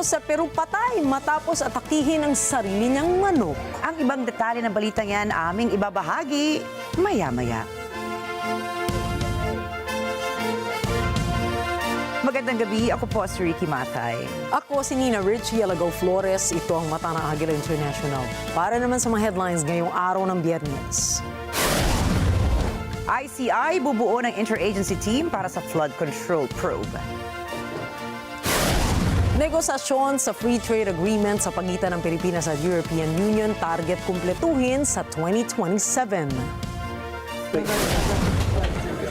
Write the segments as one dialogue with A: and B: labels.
A: sa Peru patay matapos atakihin ang sarili niyang manok.
B: Ang ibang detalye ng balitang yan aming ibabahagi maya-maya. Magandang gabi, ako po si Ricky Matay.
A: Ako si Nina Richie Alagaw Flores, ito ang Mata ng Agila International. Para naman sa mga headlines ngayong araw ng Biyernes.
B: ICI bubuo ng interagency team para sa flood control probe.
A: Negosasyon sa free trade agreement sa pagitan ng Pilipinas at European Union target kumpletuhin sa 2027.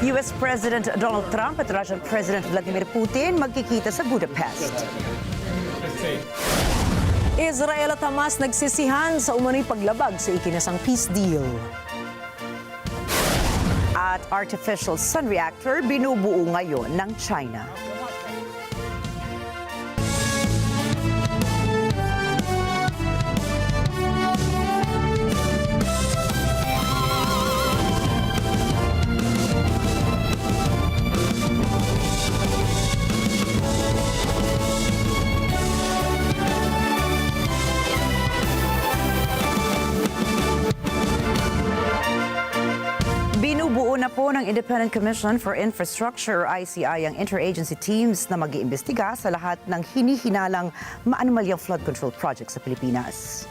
B: US President Donald Trump at Russian President Vladimir Putin magkikita sa Budapest.
A: Israel at Hamas nagsisihan sa umano'y paglabag sa ikinasang peace deal.
B: At artificial sun reactor binubuo ngayon ng China. Binubuo na po ng Independent Commission for Infrastructure, ICI, ang interagency teams na mag-iimbestiga sa lahat ng hinihinalang maanumalyang flood control project sa Pilipinas.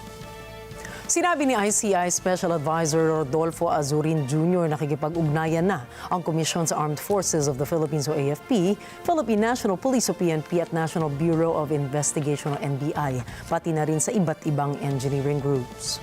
A: Sinabi ni ICI Special Advisor Rodolfo Azurin Jr. nakikipag-ugnayan na ang Commission sa Armed Forces of the Philippines o AFP, Philippine National Police o PNP at National Bureau of Investigation o NBI, pati na rin sa iba't ibang engineering groups.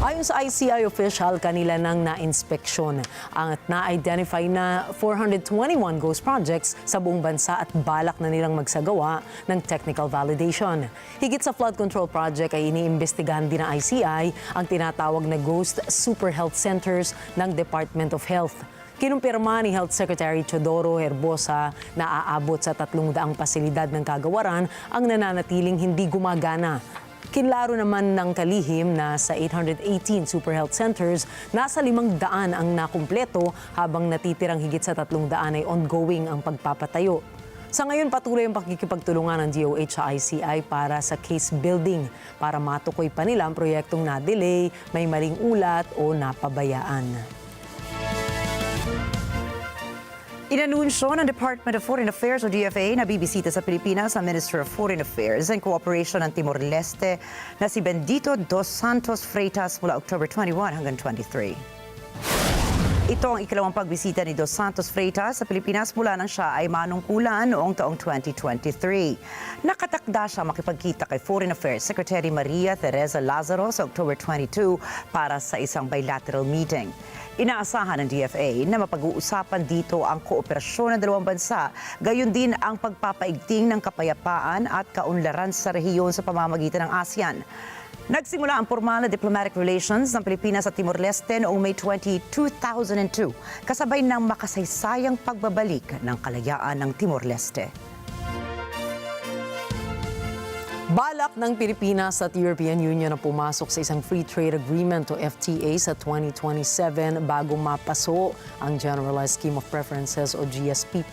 A: Ayon sa ICI official, kanila nang na-inspeksyon at na-identify na 421 ghost projects sa buong bansa at balak na nilang magsagawa ng technical validation. Higit sa flood control project ay iniimbestigahan din ng ICI ang tinatawag na ghost super health centers ng Department of Health. Kinumpirma ni Health Secretary Teodoro Herbosa na aabot sa 300 pasilidad ng kagawaran ang nananatiling hindi gumagana. Kinlaro naman ng kalihim na sa 818 super health centers, nasa 500 ang nakumpleto habang natitirang higit sa 300 ay ongoing ang pagpapatayo. Sa ngayon, patuloy ang pakikipagtulungan ng DOH sa ICI para sa case building para matukoy pa nila ang proyektong na-delay, may maling ulat o napabayaan.
B: Inanunsyo ng Department of Foreign Affairs o DFA na bibisita sa Pilipinas ang Minister of Foreign Affairs in cooperation ng TIMOR-LESTE na si Bendito dos Santos Freitas mula October 21 hanggang 23. Ito ang ikalawang pagbisita ni Dos Santos Freitas sa Pilipinas mula nang siya ay manungkulan noong taong 2023. Nakatakda siya makipagkita kay Foreign Affairs Secretary Maria Teresa Lazaro sa October 22 para sa isang bilateral meeting. Inaasahan ng DFA na mapag-uusapan dito ang kooperasyon ng dalawang bansa, gayon din ang pagpapaigting ng kapayapaan at kaunlaran sa rehiyon sa pamamagitan ng ASEAN. Nagsimula ang formal na diplomatic relations ng Pilipinas at Timor-Leste noong May 20, 2002, kasabay ng makasaysayang pagbabalik ng kalayaan ng Timor-Leste.
A: Balak ng Pilipinas at European Union na pumasok sa isang free trade agreement o FTA sa 2027 bago mapaso ang Generalized Scheme of Preferences o GSP+.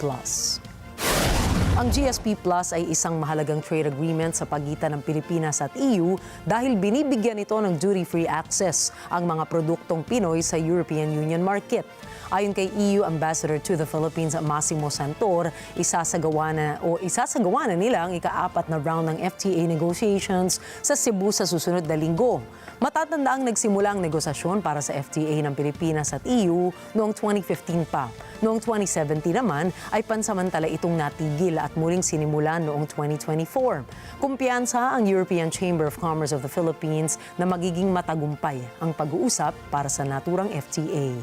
A: Ang GSP Plus ay isang mahalagang trade agreement sa pagitan ng Pilipinas at EU dahil binibigyan ito ng duty-free access ang mga produktong Pinoy sa European Union market. Ayon kay EU Ambassador to the Philippines, Massimo Santor, isasagawa na nila ang ika-4 na round ng FTA negotiations sa Cebu sa susunod na linggo. Matatandaang nagsimula ang negosasyon para sa FTA ng Pilipinas at EU noong 2015 pa. Noong 2017 naman ay pansamantala itong natigil at muling sinimulan noong 2024. Kumpiyansa ang European Chamber of Commerce of the Philippines na magiging matagumpay ang pag-uusap para sa naturang FTA.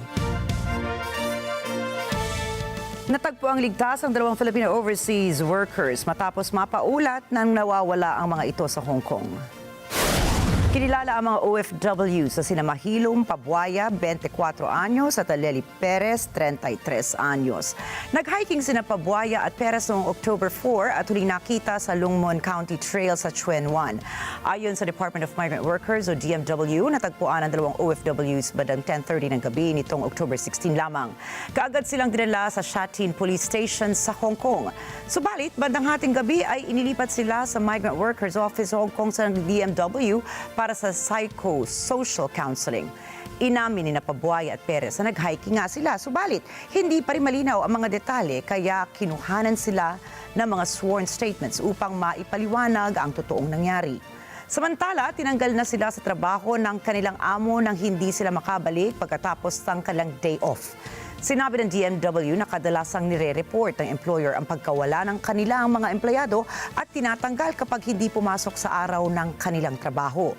B: Natagpo ang ligtas ang 2 Filipino overseas workers matapos mapaulat ng nawawala ang mga ito sa Hong Kong. Kinilala ang mga OFWs sa sina Mahilom Pabuaya, 24 anyos at Aleli Perez, 33 anyos. Nag-hiking sina Pabuaya at Perez noong October 4 at huling nakita sa Lungmon County Trail sa Chuen 1. Ayon sa Department of Migrant Workers o DMW, natagpuan ang dalawang OFWs bandang 10:30 ng gabi nitong October 16 lamang. Kaagad silang dinala sa Shatin Police Station sa Hong Kong. Subalit, bandang hating gabi ay inilipat sila sa Migrant Workers Office sa Hong Kong sa DMW para sa psychosocial counseling. Inamin ni Pabuaya at Perez na nag-hiking nga sila. Subalit, hindi pa rin malinaw ang mga detalye kaya kinuhanan sila ng mga sworn statements upang maipaliwanag ang totoong nangyari. Samantala, tinanggal na sila sa trabaho ng kanilang amo nang hindi sila makabalik pagkatapos ng kanilang day off. Sinabi ng DMW na kadalasang nire-report ng employer ang pagkawala ng kanilang mga empleyado at tinatanggal kapag hindi pumasok sa araw ng kanilang trabaho.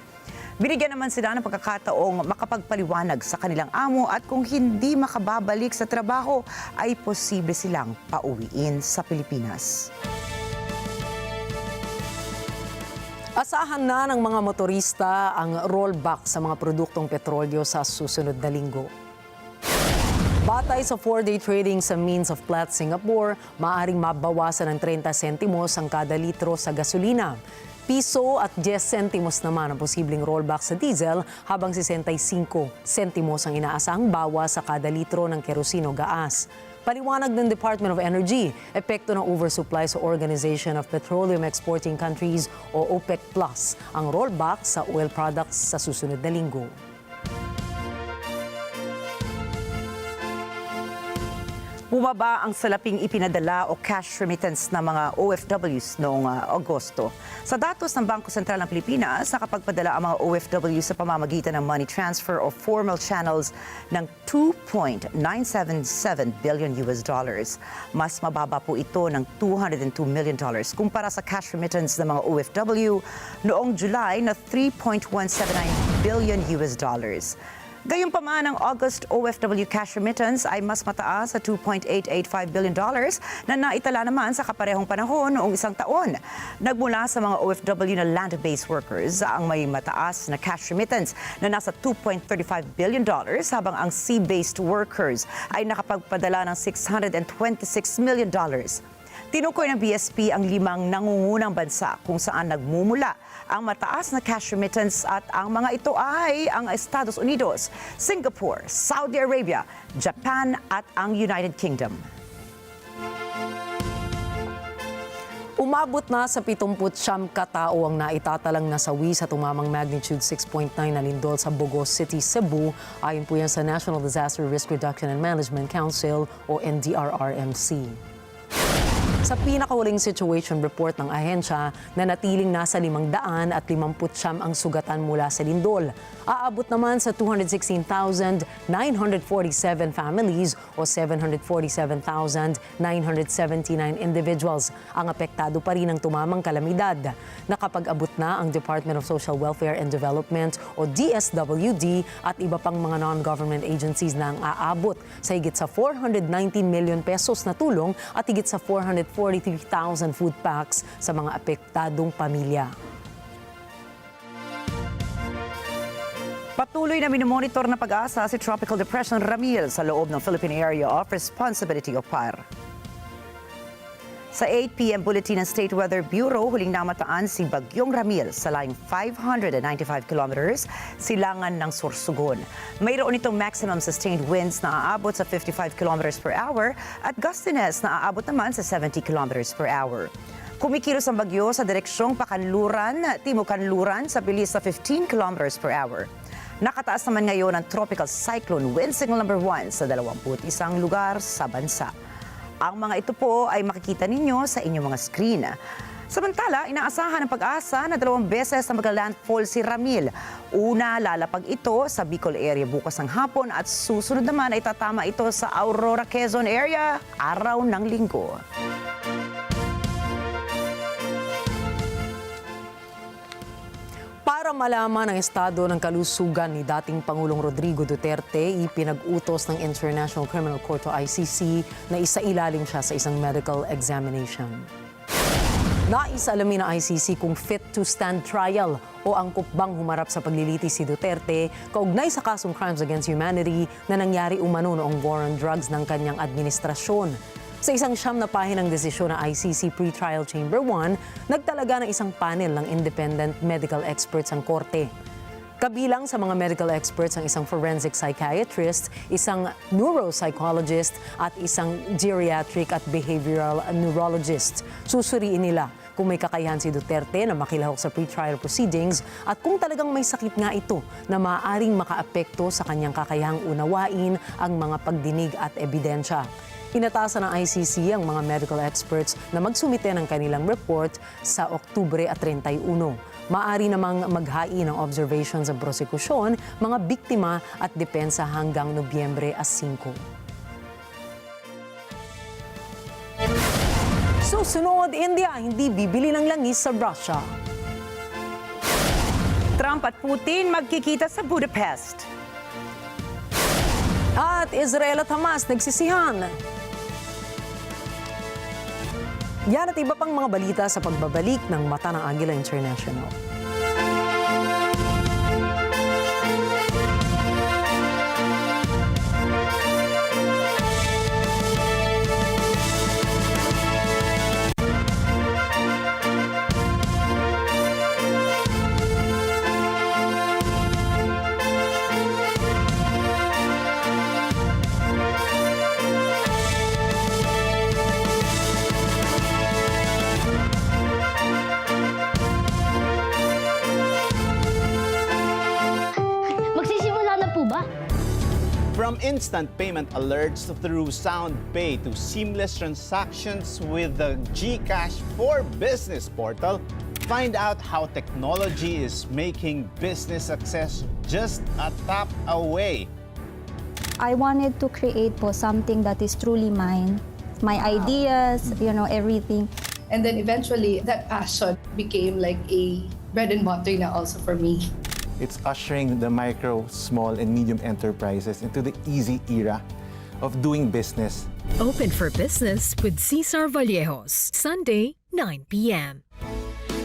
B: Binigyan naman sila ng pagkakataong makapagpaliwanag sa kanilang amo at kung hindi makababalik sa trabaho ay posible silang pauwiin sa Pilipinas.
A: Asahan na ng mga motorista ang rollback sa mga produktong petrolyo sa susunod na linggo. Batay sa 4-day trading sa means of Platts Singapore, maaaring mabawasan ng 30 sentimos ang kada litro sa gasolina. Piso at 10 sentimos naman ang posibleng rollback sa diesel habang 65 sentimos ang inaasahang bawas sa kada litro ng kerosino gaas. Paliwanag ng Department of Energy, epekto ng oversupply sa Organization of Petroleum Exporting Countries o OPEC Plus ang rollback sa oil products sa susunod na linggo.
B: Bumaba ang salaping ipinadala o cash remittance ng mga OFWs noong Agosto. Sa datos ng Bangko Sentral ng Pilipinas, nakapagpadala ang mga OFW sa pamamagitan ng money transfer o formal channels ng $2.977 billion. Mas mababa po ito ng $202 million kumpara sa cash remittance ng mga OFW noong July na $3.179 billion. Gayunpaman, ang August OFW cash remittance ay mas mataas sa $2.885 billion na naitala naman sa kaparehong panahon noong isang taon. Nagmula sa mga OFW na land-based workers ang may mataas na cash remittance na nasa $2.35 billion habang ang sea-based workers ay nakapagpadala ng $626 million. Tinukoy ng BSP ang 5 nangungunang bansa kung saan nagmumula ang mataas na cash remittance at ang mga ito ay ang Estados Unidos, Singapore, Saudi Arabia, Japan at ang United Kingdom.
A: Umabot na sa 79 katao ang naitatalang nasawi sa tumamang magnitude 6.9 na lindol sa BUBUO City, Cebu. Ayon po yan sa National Disaster Risk Reduction and Management Council o NDRRMC. Sa pinakahuling situation report ng ahensya, nanatiling nasa 559 ang sugatan mula sa lindol. Aabot naman sa 216,947 families o 747,979 individuals ang apektado pa rin ng tumamang kalamidad. Nakapag-abot na ang Department of Social Welfare and Development o DSWD at iba pang mga non-government agencies na ang aabot sa higit sa 419 million pesos na tulong at higit sa 443,000 food packs sa mga apektadong pamilya.
B: Patuloy na minomonitor na pag-asa si Tropical Depression RAMIL sa loob ng Philippine Area of Responsibility o PAR. Sa 8 p.m. bulletin ng State Weather Bureau, huling namataan si Bagyong RAMIL sa layong 595 kilometers silangan ng Sorsogon. Mayroon itong maximum sustained winds na aabot sa 55 kilometers per hour at gustiness na aabot naman sa 70 kilometers per hour. Kumikilos ang bagyo sa direksyong Timog-Kanluran sa bilis na 15 kilometers per hour. Nakataas naman ngayon ang tropical cyclone wind signal number 1 sa 21 lugar sa bansa. Ang mga ito po ay makikita ninyo sa inyong mga screen. Samantala, inaasahan ng pag-asa na 2 beses na magla-landfall si RAMIL. Una, lalapag ito sa Bicol area bukas ng hapon at susunod naman ay tatama ito sa Aurora, Quezon area araw ng linggo.
A: Para malaman ang estado ng kalusugan ni dating Pangulong Rodrigo Duterte, ipinag-utos ng International Criminal Court o ICC na isailalim siya sa isang medical examination. Nais alamin ng ICC kung fit to stand trial o angkop bang humarap sa paglilitis si Duterte kaugnay sa kasong crimes against humanity na nangyari umano noong war on drugs ng kanyang administrasyon. Sa isang 9 na pahinang desisyon ng ICC Pre-Trial Chamber 1, nagtalaga ng isang panel ng independent medical experts ang korte. Kabilang sa mga medical experts ang isang forensic psychiatrist, isang neuropsychologist at isang geriatric at behavioral neurologist. Susuriin nila kung may kakayahan si Duterte na makilahok sa pre-trial proceedings at kung talagang may sakit nga ito na maaaring makaapekto sa kanyang kakayahang unawain ang mga pagdinig at ebidensya. Inatasan ng ICC ang mga medical experts na magsumite ng kanilang report sa Oktubre at 31. Maaari namang maghain ng observations ng prosekusyon, mga biktima at depensa hanggang Nobyembre 5. Susunod, India, hindi bibili ng langis sa Russia.
B: Trump at Putin magkikita sa Budapest.
A: At Israel at Hamas nagsisihan. Yan at iba pang mga balita sa pagbabalik ng Mata ng Agila International.
C: From instant payment alerts through Sound Pay to seamless transactions with the GCash for Business portal, find out how technology is making business success just a tap away.
D: I wanted to create po something that is truly mine. My ideas, everything.
E: And then eventually, that passion became like a bread and butter na also for me.
F: It's ushering the micro, small, and medium enterprises into the easy era of doing business.
G: Open for business with Cesar Vallejos, Sunday, 9 p.m.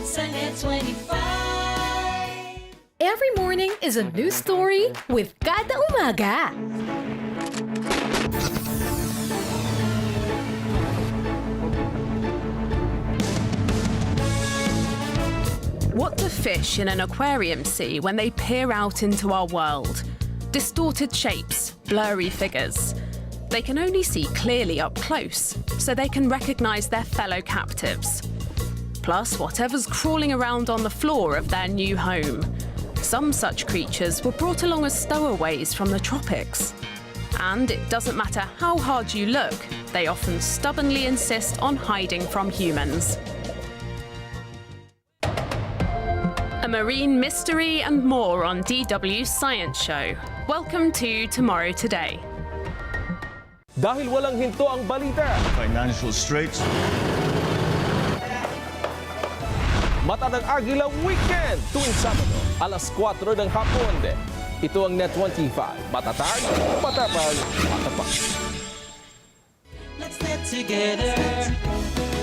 H: Sunday 25.
G: Every morning is a new story with Kada Umaga.
I: What do fish in an aquarium see when they peer out into our world? Distorted shapes, blurry figures. They can only see clearly up close, so they can recognize their fellow captives. Plus whatever's crawling around on the floor of their new home. Some such creatures were brought along as stowaways from the tropics. And it doesn't matter how hard you look, they often stubbornly insist on hiding from humans. A marine mystery and more on DW's Science Show. Welcome to Tomorrow Today.
J: Dahil walang hinto ang balita.
K: Financial straits.
J: Mata ng Agila Weekend tuwing Sabado, alas 4 ng hapon. Ito ang Net 25. Matatag, matapag, matapak.
H: Let's get together.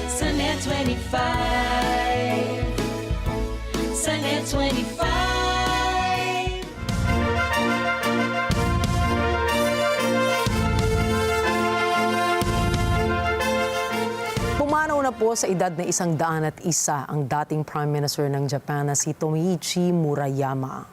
H: Sunday 25. Sunday 25.
A: Pumanaw na po sa edad na 101 ang dating Prime Minister ng Japan na si Tomoichi Murayama.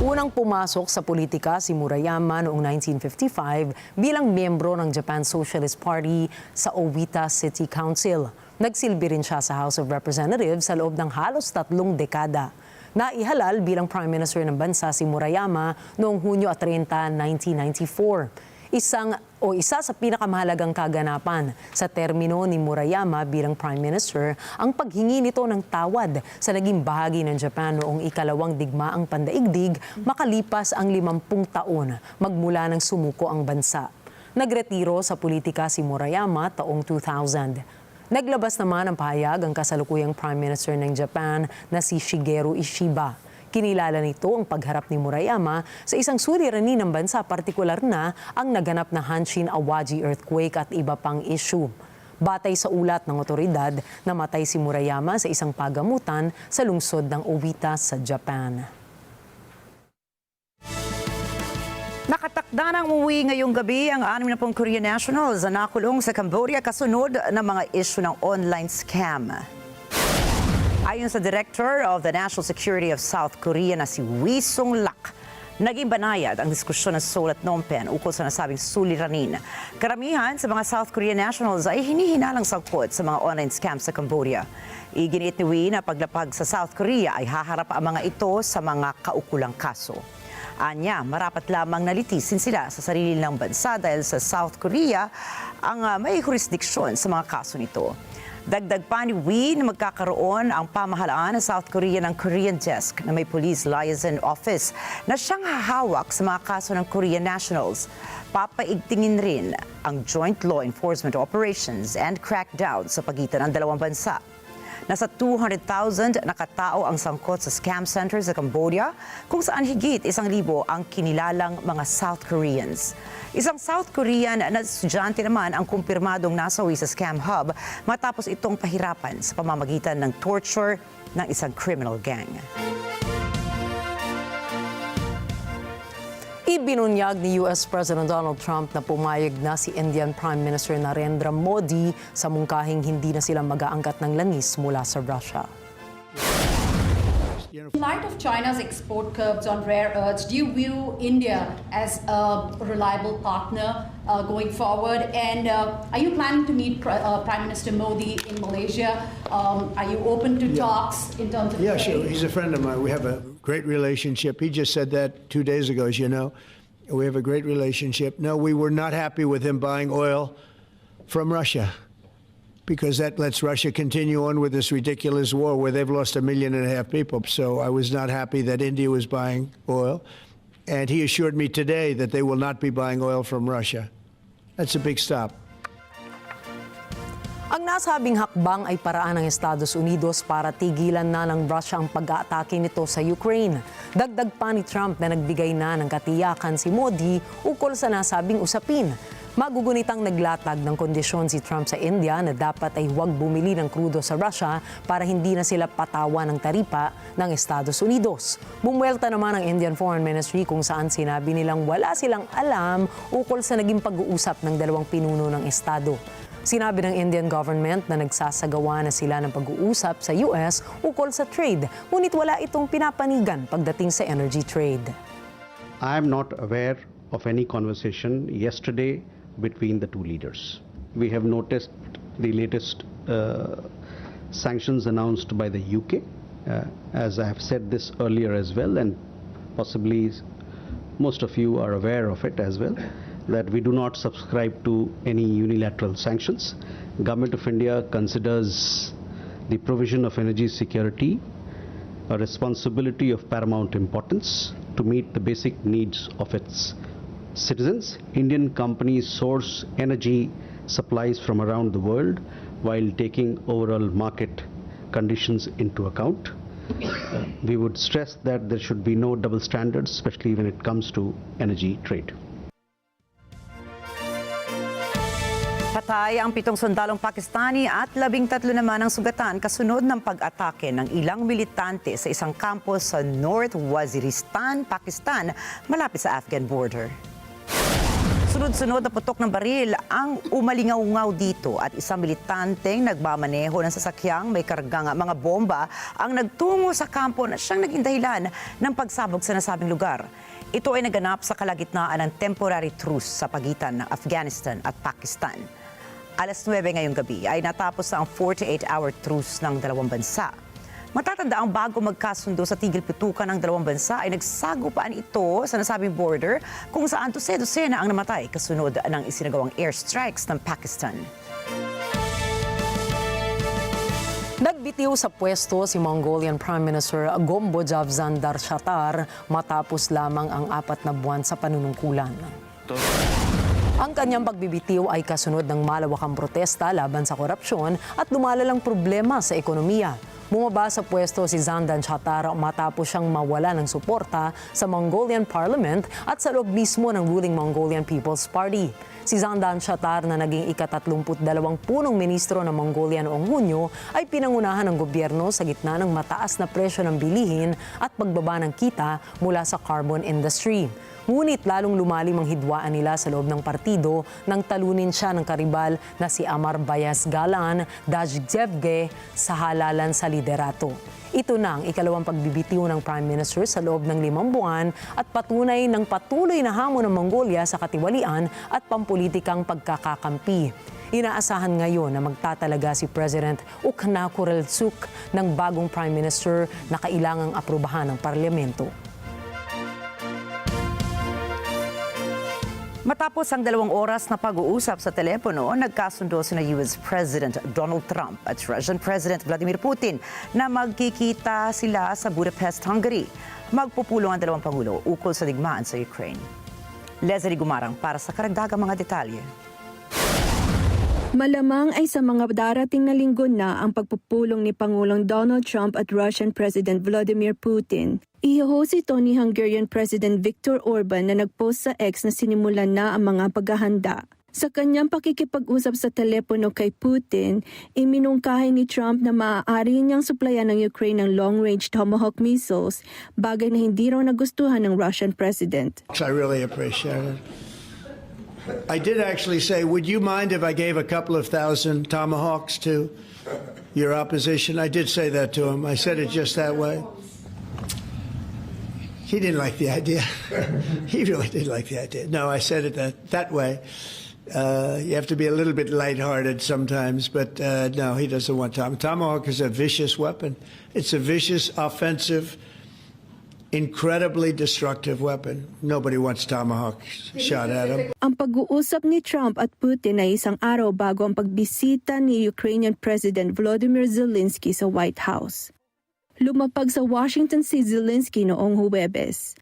A: Unang pumasok sa politika si Murayama noong 1955 bilang miyembro ng Japan Socialist Party sa Owita City Council. Nagsilbi rin siya sa House of Representatives sa loob ng halos 3 dekada. Naihalal bilang Prime Minister ng bansa si Murayama noong Hunyo 30, 1994. Isa sa pinakamahalagang kaganapan sa termino ni Murayama bilang Prime Minister ang paghingi nito ng tawad sa naging bahagi ng Japan noong ikalawang digmaang pandaigdig makalipas ang 50 taon magmula nang sumuko ang bansa. Nagretiro sa politika si Murayama taong 2000. Naglabas naman ng pahayag ang kasalukuyang Prime Minister ng Japan na si Shigeru Ishiba. Kinilala nito ang pagharap ni Murayama sa isang suliranin ng bansa, partikular na ang naganap na Hanshin Awaji earthquake at iba pang issue. Batay sa ulat ng otoridad, namatay si Murayama sa isang pagamutan sa lungsod ng Owita sa Japan.
B: Nakatakda ng umuwi ngayong gabi ang 60 Korean nationals na nakulong sa Cambodia kasunod ng mga issue ng online scam. Ayon sa Director of the National Security of South Korea na si Wee Sung-lak, naging banayad ang diskusyon ng Seoul at Phnom Penh ukol sa nasabing suliranin. Karamihan sa mga South Korean nationals ay hinihinalang sangkot sa mga online scams sa Cambodia. Iginiit ni Wee na paglapag sa South Korea ay haharap ang mga ito sa mga kaukulang kaso. Anya, marapat lamang nalitisin sila sa sarili ng bansa dahil sa South Korea ang may jurisdiksyon sa mga kaso nito. Dagdag pa ni Wee na magkakaroon ang pamahalaan ng South Korea ng Korean Desk na may Police Liaison Office na siyang hahawak sa mga kaso ng Korean nationals. Papaigtingin rin ang joint law enforcement operations and crackdown sa pagitan ng dalawang bansa. Nasa 200,000 na katao ang sangkot sa scam centers sa Cambodia, kung saan higit 1,000 ang kinilalang mga South Koreans. Isang South Korean na estudyante naman ang kumpirmadong nasawi sa scam hub matapos itong pahirapan sa pamamagitan ng torture ng isang criminal gang.
A: Ibinunyag ni US President Donald Trump na pumayag na si Indian Prime Minister Narendra Modi sa mungkahing hindi na sila mag-aangkat ng langis mula sa Russia.
K: In light of China's export curbs on rare earths, do you view India as a reliable partner going forward? And are you planning to meet Prime Minister Modi in Malaysia? Are you open to talks in terms of
L: Yeah,
K: trade?
L: sure. He's a friend of mine. We have a great relationship. He just said that 2 days ago, as you know. We have a great relationship. No, we were not happy with him buying oil from Russia, because that lets Russia continue on with this ridiculous war where they've lost 1.5 million people. So I was not happy that India was buying oil. And he assured me today that they will not be buying oil from Russia. That's a big stop.
A: Ang nasabing hakbang ay paraan ng Estados Unidos para tigilan na ng Russia ang pag-aatake nito sa Ukraine. Dagdag pa ni Trump na nagbigay na ng katiyakan si Modi ukol sa nasabing usapin. Magugunitang naglatag ng kondisyon si Trump sa India na dapat ay huwag bumili ng krudo sa Russia para hindi na sila patawan ng taripa ng Estados Unidos. Bumuelta naman ang Indian Foreign Ministry kung saan sinabi nilang wala silang alam ukol sa naging pag-uusap ng dalawang pinuno ng Estado. Sinabi ng Indian government na nagsasagawa na sila ng pag-uusap sa US ukol sa trade, ngunit wala itong pinapanigan pagdating sa energy trade.
M: I am not aware of any conversation yesterday between the two leaders. We have noticed the latest sanctions announced by the UK, as I have said this earlier as well, and possibly most of you are aware of it as well, that we do not subscribe to any unilateral sanctions. Government of India considers the provision of energy security a responsibility of paramount importance to meet the basic needs of its citizens. Indian companies source energy supplies from around the world while taking overall market conditions into account. We would stress that there should be no double standards, especially when it comes to energy trade.
B: Patay ang 7 sundalong Pakistani at 13 naman ang sugatan kasunod ng pag-atake ng ilang militante sa isang kampo sa North Waziristan, Pakistan, malapit sa Afghan border. Sunod-sunod na putok ng baril ang umalingaw-ngaw dito at isang militanteng nagmamaneho ng sasakyang may kargang mga bomba ang nagtungo sa kampo na siyang naging dahilan ng pagsabog sa nasabing lugar. Ito ay naganap sa kalagitnaan ng temporary truce sa pagitan ng Afghanistan at Pakistan. Alas 9 ngayong gabi ay natapos na ang 48-hour truce ng dalawang bansa. Matatanda ang bago magkasundo sa tigil-pitukan ng dalawang bansa ay nagsagupaan ito sa nasabing border kung saan dose-dosena ang namatay kasunod ng isinagawang airstrikes ng Pakistan.
A: Nagbitiw sa pwesto si Mongolian Prime Minister Gombojav Zandarshatar matapos lamang ang 4 na buwan sa panunungkulan. Ang kanyang pagbibitiw ay kasunod ng malawakang protesta laban sa korupsyon at lumalalang problema sa ekonomiya. Bumaba sa pwesto si Zandan Chatar matapos siyang mawala ng suporta sa Mongolian Parliament at sa loob mismo ng ruling Mongolian People's Party. Si Zandan Chatar na naging ika-32 punong ministro ng Mongolia noong Hunyo ay pinangunahan ng gobyerno sa gitna ng mataas na presyo ng bilihin at pagbaba ng kita mula sa carbon industry. Ngunit lalong lumalim ang hidwaan nila sa loob ng partido nang talunin siya ng karibal na si Amar Bayas-Galan Dajjevge sa halalan sa liderato. Ito na ang ikalawang pagbibitiw ng Prime Minister sa loob ng 5 buwan at patunay ng patuloy na hamon ng Mongolia sa katiwalian at pampulitikang pagkakakampi. Inaasahan ngayon na magtatalaga si President Uknakurelsuk ng bagong Prime Minister na kailangang aprubahan ng parlamento.
B: Matapos ang 2 oras na pag-uusap sa telepono, nagkasundo sina US President Donald Trump at Russian President Vladimir Putin na magkikita sila sa Budapest, Hungary. Magpupulong ang 2 pangulo ukol sa digmaan sa Ukraine. Leslie Gumarang para sa karagdagang mga detalye.
N: Malamang ay sa mga darating na linggo na ang pagpupulong ni Pangulong Donald Trump at Russian President Vladimir Putin. I-host ito ni Hungarian President Viktor Orban na nagpost sa X na sinimulan na ang mga paghahanda. Sa kanyang pakikipag-usap sa telepono kay Putin, iminungkahi ni Trump na maaari niyang suplayan ng Ukraine ng long-range Tomahawk missiles, bagay na hindi raw nagustuhan ng Russian President.
L: I really appreciate it. I did actually say, would you mind if I gave a couple of thousand Tomahawks to your opposition? I did say that to him. I said it just that way. He didn't like the idea. He really didn't like the idea. No, I said it that way. You have to be a little bit lighthearted sometimes, but no, he doesn't want Tomahawk is a vicious weapon. It's a vicious, offensive, incredibly destructive weapon. Nobody wants Tomahawk shot at him.
N: Ang pag-uusap ni Trump at Putin ay isang araw bago ang pagbisita ni Ukrainian President Volodymyr Zelensky sa White House. Lumapag sa Washington si Zelensky noong Huwebes.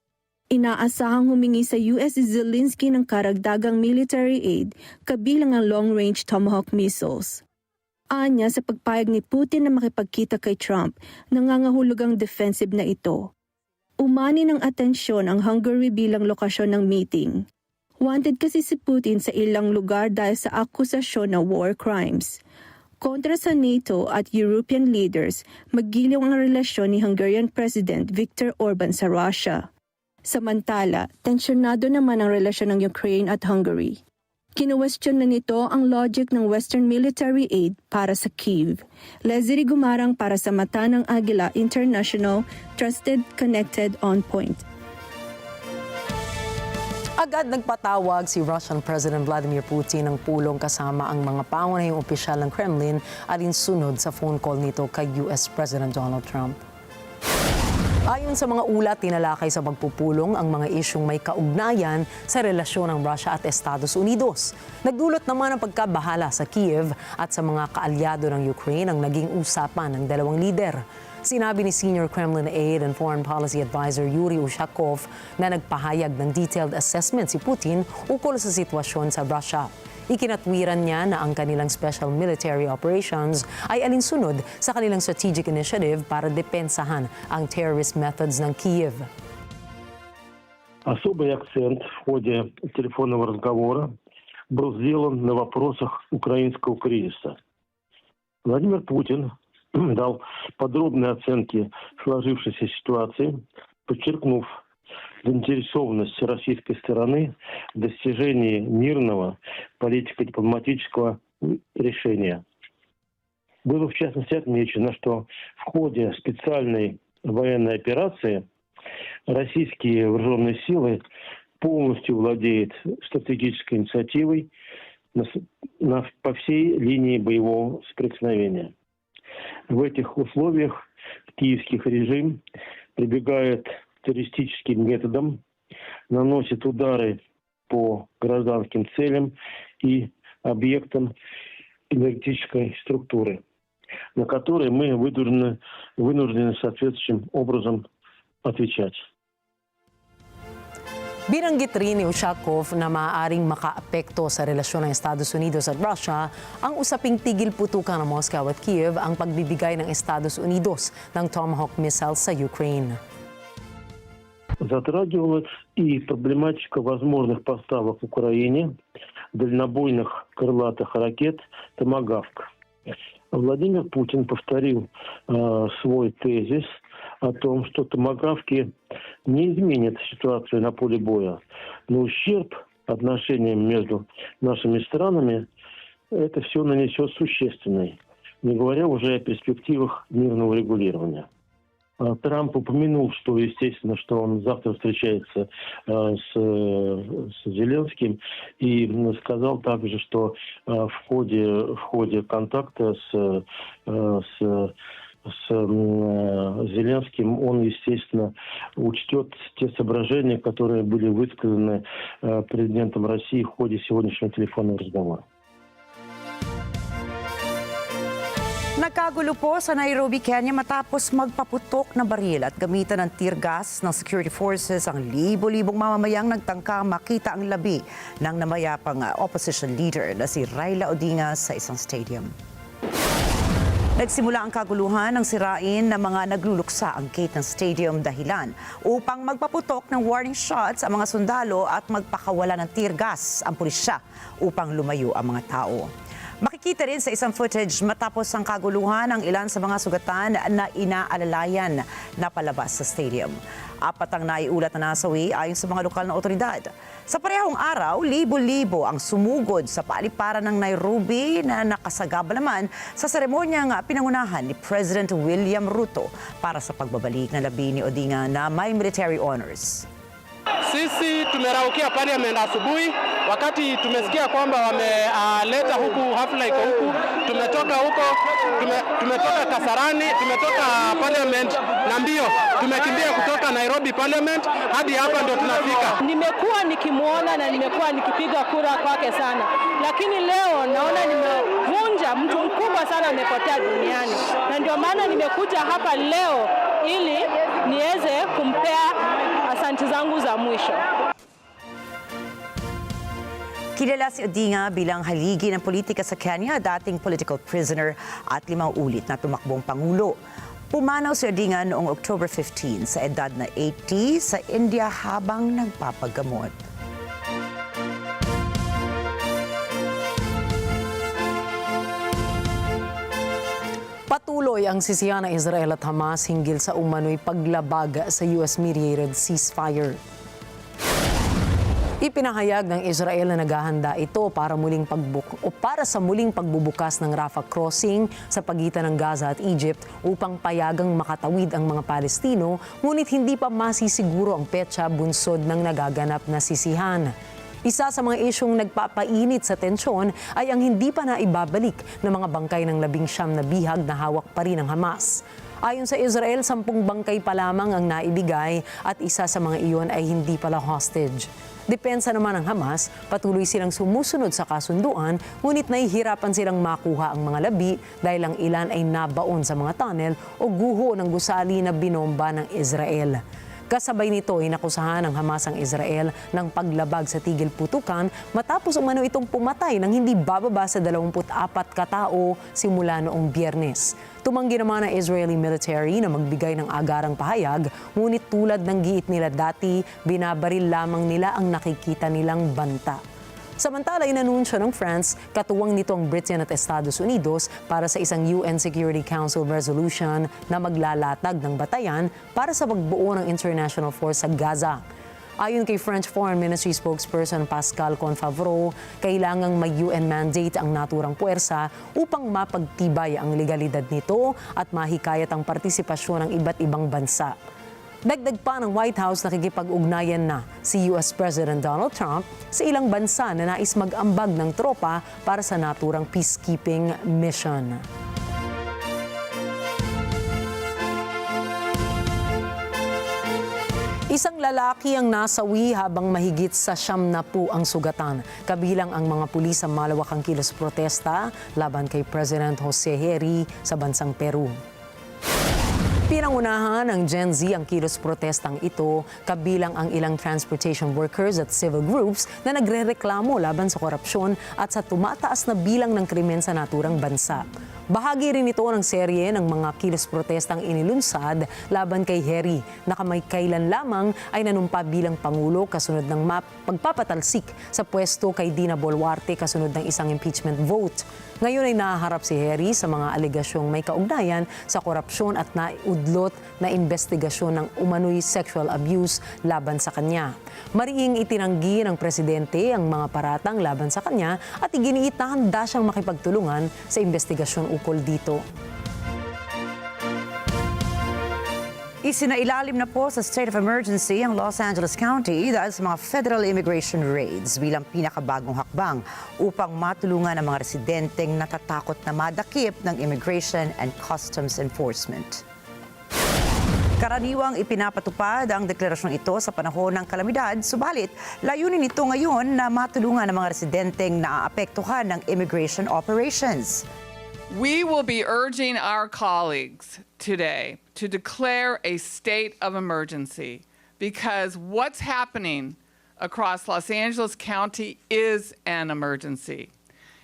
N: Inaasahang humingi sa US si Zelensky ng karagdagang military aid kabilang ang long-range Tomahawk missiles. Anya sa pagpayag ni Putin na makipagkita kay Trump, nangangahulog ang defensive na ito. Umani ng atensyon ang Hungary bilang lokasyon ng meeting. Wanted kasi si Putin sa ilang lugar dahil sa akusasyon na war crimes. Kontra sa NATO at European leaders, maggiliw ang relasyon ni Hungarian President Viktor Orban sa Russia. Samantala, tensyonado naman ang relasyon ng Ukraine at Hungary. Kinuwestiyon na nito ang logic ng Western military aid para sa Kyiv. Leslie Gumarang para sa Mata ng Agila International, trusted, connected, on point.
A: Agad nagpatawag si Russian President Vladimir Putin ng pulong kasama ang mga pangunahing opisyal ng Kremlin alinsunod sa phone call nito kay US President Donald Trump. Ayon sa mga ulat, tinalakay sa pagpupulong ang mga isyong may kaugnayan sa relasyon ng Russia at Estados Unidos. Nagdulot naman ang pagkabahala sa Kiev at sa mga kaalyado ng Ukraine ang naging usapan ng dalawang lider. Sinabi ni Senior Kremlin Aide and Foreign Policy Advisor Yuri Ushakov na nagpahayag ng detailed assessment si Putin ukol sa sitwasyon sa Russia. Ikinatwiran niya na ang kanilang special military operations ay alinsunod sa kanilang strategic initiative para depensahan ang terrorist methods ng Kiev.
O: Особый акцент в ходе телефонного разговора был сделан на вопросах украинского кризиса. Владимир Путин дал подробные оценки сложившейся ситуации, подчеркнув заинтересованность российской стороны в достижении мирного политико-дипломатического решения. Было в частности отмечено, что в ходе специальной военной операции российские вооруженные силы полностью владеют стратегической инициативой по всей линии боевого соприкосновения. В этих условиях киевский режим прибегает к террористическим методам, наносит удары по гражданским целям и объектам энергетической структуры, на которые мы вынуждены соответствующим образом отвечать.
A: Binanggit rin ni Ushakov na maaaring makaapekto sa relasyon ng Estados Unidos at Russia ang usaping tigil putukan ng Moscow at Kiev ang pagbibigay ng Estados Unidos ng Tomahawk missiles sa Ukraine.
O: Затрагивалась и проблематика возможных поставок Украине дальнобойных крылатых ракет «Томагавк». Владимир Путин повторил свой тезис о том, что томагавки не изменят ситуацию на поле боя, но ущерб отношениям между нашими странами это все нанесет существенный, не говоря уже о перспективах мирного регулирования. Трамп упомянул, что, естественно, что он завтра встречается с Зеленским и сказал также, что в ходе контакта с Зеленским он, естественно, учтет те соображения, которые были высказаны президентом России в ходе сегодняшнего телефонного разговора.
B: Nagkagulo po sa Nairobi, Kenya matapos magpaputok na baril at gamitan ng tear gas ng security forces ang libo-libong mamamayang nagtangka makita ang labi ng namayapang opposition leader na si Raila Odinga sa isang stadium. Nagsimula ang kaguluhan ng sirain ng mga nagluluksa ang gate ng stadium dahilan upang magpaputok ng warning shots ang mga sundalo at magpakawala ng tear gas ang pulisya upang lumayo ang mga tao. Makikita rin sa isang footage matapos ang kaguluhan ang ilan sa mga sugatan na inaalalayan na palabas sa stadium. 4 ang naiulat na nasawi ayon sa mga lokal na otoridad. Sa parehong araw, libo-libo ang sumugod sa paliparan ng Nairobi na nakasagaba naman sa seremonyang pinangunahan ni President William Ruto para sa pagbabalik na labi ni Odinga na may military honors.
P: Sisi tumeraukia parliament asubuhi, wakati tumesikia kwamba wameleta huku, hafla iko huku, tumetoka huko, tumetoka Kasarani, tumetoka parliament na mbio, tumekimbia kutoka Nairobi parliament hadi hapa ndo tunafika.
Q: Nimekuwa nikimwona na nimekuwa nikipiga kura kwake sana, lakini leo naona nimevunja mtu mkubwa sana amepotea duniani, na ndio maana nimekuja hapa leo ili niweze kumpea asanti zangu za mwisho.
B: Kilala si Odinga bilang haligi ng politika sa Kenya, dating political prisoner at 5 ulit na tumakbong pangulo. Pumanaw si Odinga noong October 15 sa edad na 80 sa India habang nagpapagamot.
A: Patuloy ang sisihan ng Israel at Hamas hinggil sa umano'y paglabag sa US-mediated ceasefire. Ipinahayag ng Israel na naghahanda ito para sa muling pagbubukas ng Rafah crossing sa pagitan ng Gaza at Egypt upang payagang makatawid ang mga Palestino, ngunit hindi pa masisiguro ang petsa bunsod ng nagaganap na sisihan. Isa sa mga isyong nagpapainit sa tensyon ay ang hindi pa naibabalik ng mga bangkay ng 19 na bihag na hawak pa rin ng Hamas. Ayon sa Israel, 10 bangkay pa lamang ang naibigay at isa sa mga iyon ay hindi pala hostage. Depensa naman ng Hamas, patuloy silang sumusunod sa kasunduan, ngunit nahihirapan silang makuha ang mga labi dahil ang ilan ay nabaon sa mga tunnel o guho ng gusali na binomba ng Israel. Kasabay nito ay nakusahan ng Hamas ang Israel ng paglabag sa tigil putukan matapos umano itong pumatay ng hindi bababa sa 24 katao simula noong Biyernes. Tumanggi naman ang Israeli military na magbigay ng agarang pahayag, ngunit tulad ng giit nila dati, binabaril lamang nila ang nakikita nilang banta. Samantala, inanunsyo ng France, katuwang nito ang Britain at Estados Unidos para sa isang UN Security Council resolution na maglalatag ng batayan para sa pagbuo ng international force sa Gaza. Ayon kay French Foreign Ministry spokesperson Pascal Confavreau, kailangang may UN mandate ang naturang puwersa upang mapagtibay ang legalidad nito at mahikayat ang partisipasyon ng iba't ibang bansa. Dagdag pa ng White House, nakikipag-ugnayan na si US President Donald Trump sa ilang bansa na nais mag-ambag ng tropa para sa naturang peacekeeping mission. Isang lalaki ang nasawi habang mahigit sa 90 ang sugatan, kabilang ang mga pulis sa malawakang kilos protesta laban kay President Jose Heri sa bansang Peru. Pinangunahan ng Gen Z ang kilos protestang ito, kabilang ang ilang transportation workers at civil groups na nagrereklamo laban sa korupsyon at sa tumataas na bilang ng krimen sa naturang bansa. Bahagi rin ito ng serye ng mga kilos protestang inilunsad laban kay Harry na kamakailan lamang ay nanumpa bilang Pangulo kasunod ng pagpapatalsik sa pwesto kay Dina Boluarte kasunod ng isang impeachment vote. Ngayon ay nahaharap si Harry sa mga alegasyong may kaugnayan sa korupsyon at naudlot na investigasyon ng umano'y sexual abuse laban sa kanya. Mariing itinanggi ng presidente ang mga paratang laban sa kanya at iginiit na handa siyang makipagtulungan sa investigasyon ukol dito.
B: Isinailalim na po sa state of emergency ang Los Angeles County dahil sa mga federal immigration raids bilang pinakabagong hakbang upang matulungan ang mga residenteng natatakot na madakip ng Immigration and Customs Enforcement. Karaniwang ipinapatupad ang deklarasyong ito sa panahon ng kalamidad, subalit layunin ito ngayon na matulungan ang mga residenteng naaapektuhan ng immigration operations.
R: We will be urging our colleagues today to declare a state of emergency because what's happening across Los Angeles County is an emergency.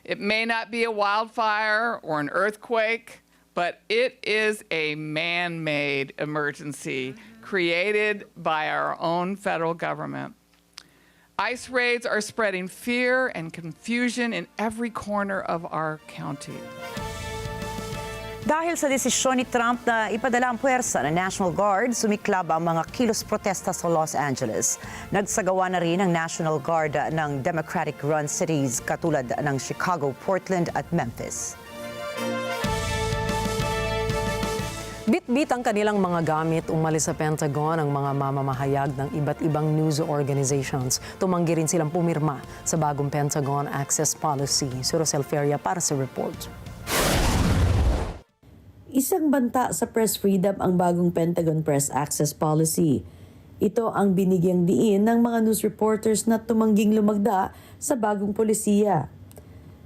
R: It may not be a wildfire or an earthquake, but it is a man-made emergency created by our own federal government. ICE raids are spreading fear and confusion in every corner of our county.
B: Dahil sa desisyon ni Trump na ipadala ang puwersa ng National Guard, sumiklab ang mga kilos protesta sa Los Angeles. Nagsagawa na rin ang National Guard ng Democratic-run cities katulad ng Chicago, Portland at Memphis.
A: Bit-bit ang kanilang mga gamit, umalis sa Pentagon ang mga mamamahayag ng iba't ibang news organizations. Tumanggi rin silang pumirma sa bagong Pentagon Access Policy. Si Rosel Feria para sa report.
S: Isang banta sa press freedom ang bagong Pentagon Press Access Policy. Ito ang binigyang diin ng mga news reporters na tumangging lumagda sa bagong polisiya.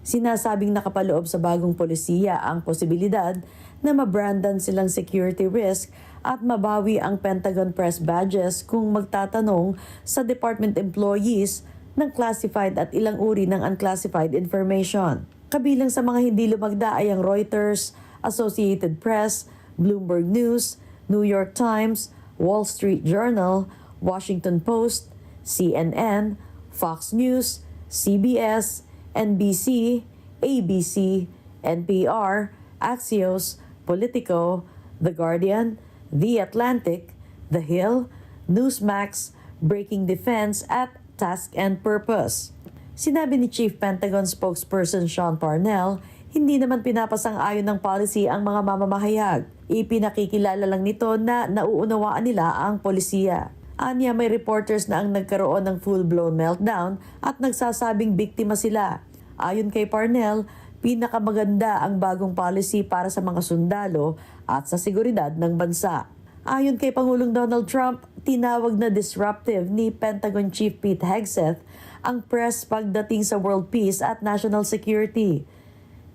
S: Sinasabing nakapaloob sa bagong polisiya ang posibilidad na mabrandan silang security risk at mabawi ang Pentagon Press badges kung magtatanong sa department employees ng classified at ilang uri ng unclassified information. Kabilang sa mga hindi lumagda ay ang Reuters, Associated Press, Bloomberg News, New York Times, Wall Street Journal, Washington Post, CNN, Fox News, CBS, NBC, ABC, NPR, Axios, Politico, The Guardian, The Atlantic, The Hill, Newsmax, Breaking Defense at Task and Purpose. Sinabi ni Chief Pentagon spokesperson Sean Parnell, hindi naman pinapasang-ayon ng policy ang mga mamamahayag. Ipinakikilala lang nito na nauunawaan nila ang polisiya. Anya may reporters na ang nagkaroon ng full-blown meltdown at nagsasabing biktima sila. Ayon kay Parnell, pinakamaganda ang bagong policy para sa mga sundalo at sa seguridad ng bansa. Ayon kay Pangulong Donald Trump, tinawag na disruptive ni Pentagon Chief Pete Hegseth ang press pagdating sa world peace at national security.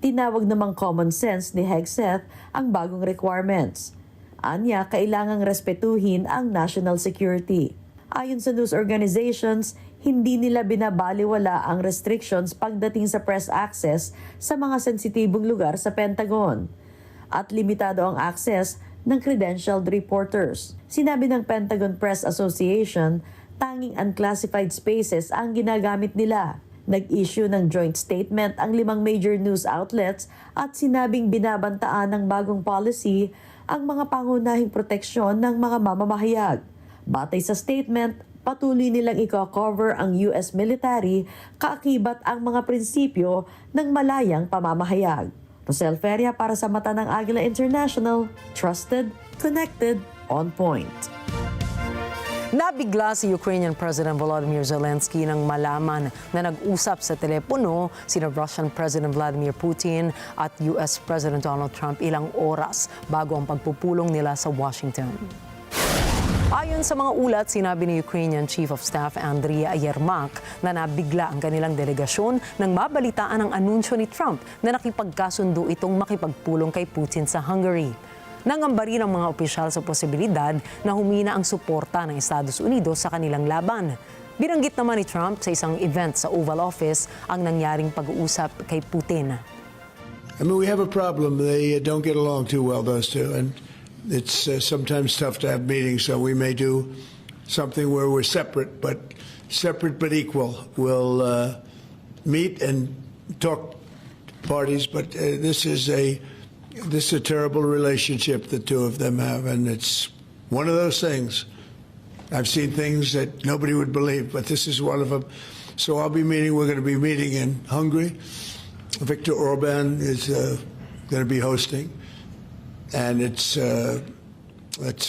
S: Tinawag namang common sense ni Hegseth ang bagong requirements. Anya, kailangang respetuhin ang national security. Ayon sa news organizations, hindi nila binabaliwala ang restrictions pagdating sa press access sa mga sensitibong lugar sa Pentagon. At limitado ang access ng credentialed reporters. Sinabi ng Pentagon Press Association, tanging unclassified spaces ang ginagamit nila. Nag-issue ng joint statement ang 5 major news outlets at sinabing binabantaan ng bagong policy ang mga pangunahing proteksyon ng mga mamamahayag. Batay sa statement, patuloy nilang i-cover ang US military kaakibat ang mga prinsipyo ng malayang pamamahayag. Rosel Feria para sa Mata ng Agila International, trusted, connected, on point.
A: Nabigla si Ukrainian President Volodymyr Zelensky nang malaman na nag-usap sa telepono sina Russian President Vladimir Putin at US President Donald Trump ilang oras bago ang pagpupulong nila sa Washington. Ayon sa mga ulat, sinabi ni Ukrainian Chief of Staff Andriy Yermak na nabigla ang kanilang delegasyon nang mabalitaan ang anunsyo ni Trump na nakipagkasundo itong makipagpulong kay Putin sa Hungary. Nangamba rin ang mga opisyal sa posibilidad na humina ang suporta ng Estados Unidos sa kanilang laban. Binanggit naman ni Trump sa isang event sa Oval Office ang nangyaring pag-uusap kay Putin.
L: I mean, we have a problem. They don't get along too well, those two, and it's sometimes tough to have meetings, so we may do something where we're separate but equal. We'll meet and talk parties, but this is a terrible relationship the two of them have, and it's one of those things. I've seen things that nobody would believe, but this is one of them. So we're going to be meeting in Hungary. Viktor Orban is going to be hosting, and it's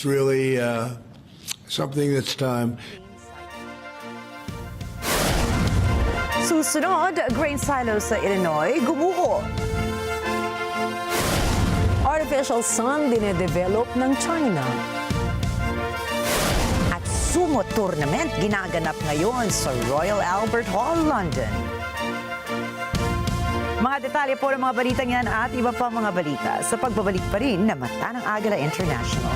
L: really something that's time.
B: Susunod, grain silos sa Illinois gumuho.
A: Artificial sun dinedevelop ng China.
B: At sumo tournament ginaganap ngayon sa Royal Albert Hall, London. Mga detalye po ng mga balitang yan at iba pa mga balita sa pagbabalik pa rin na Mata ng Agila International.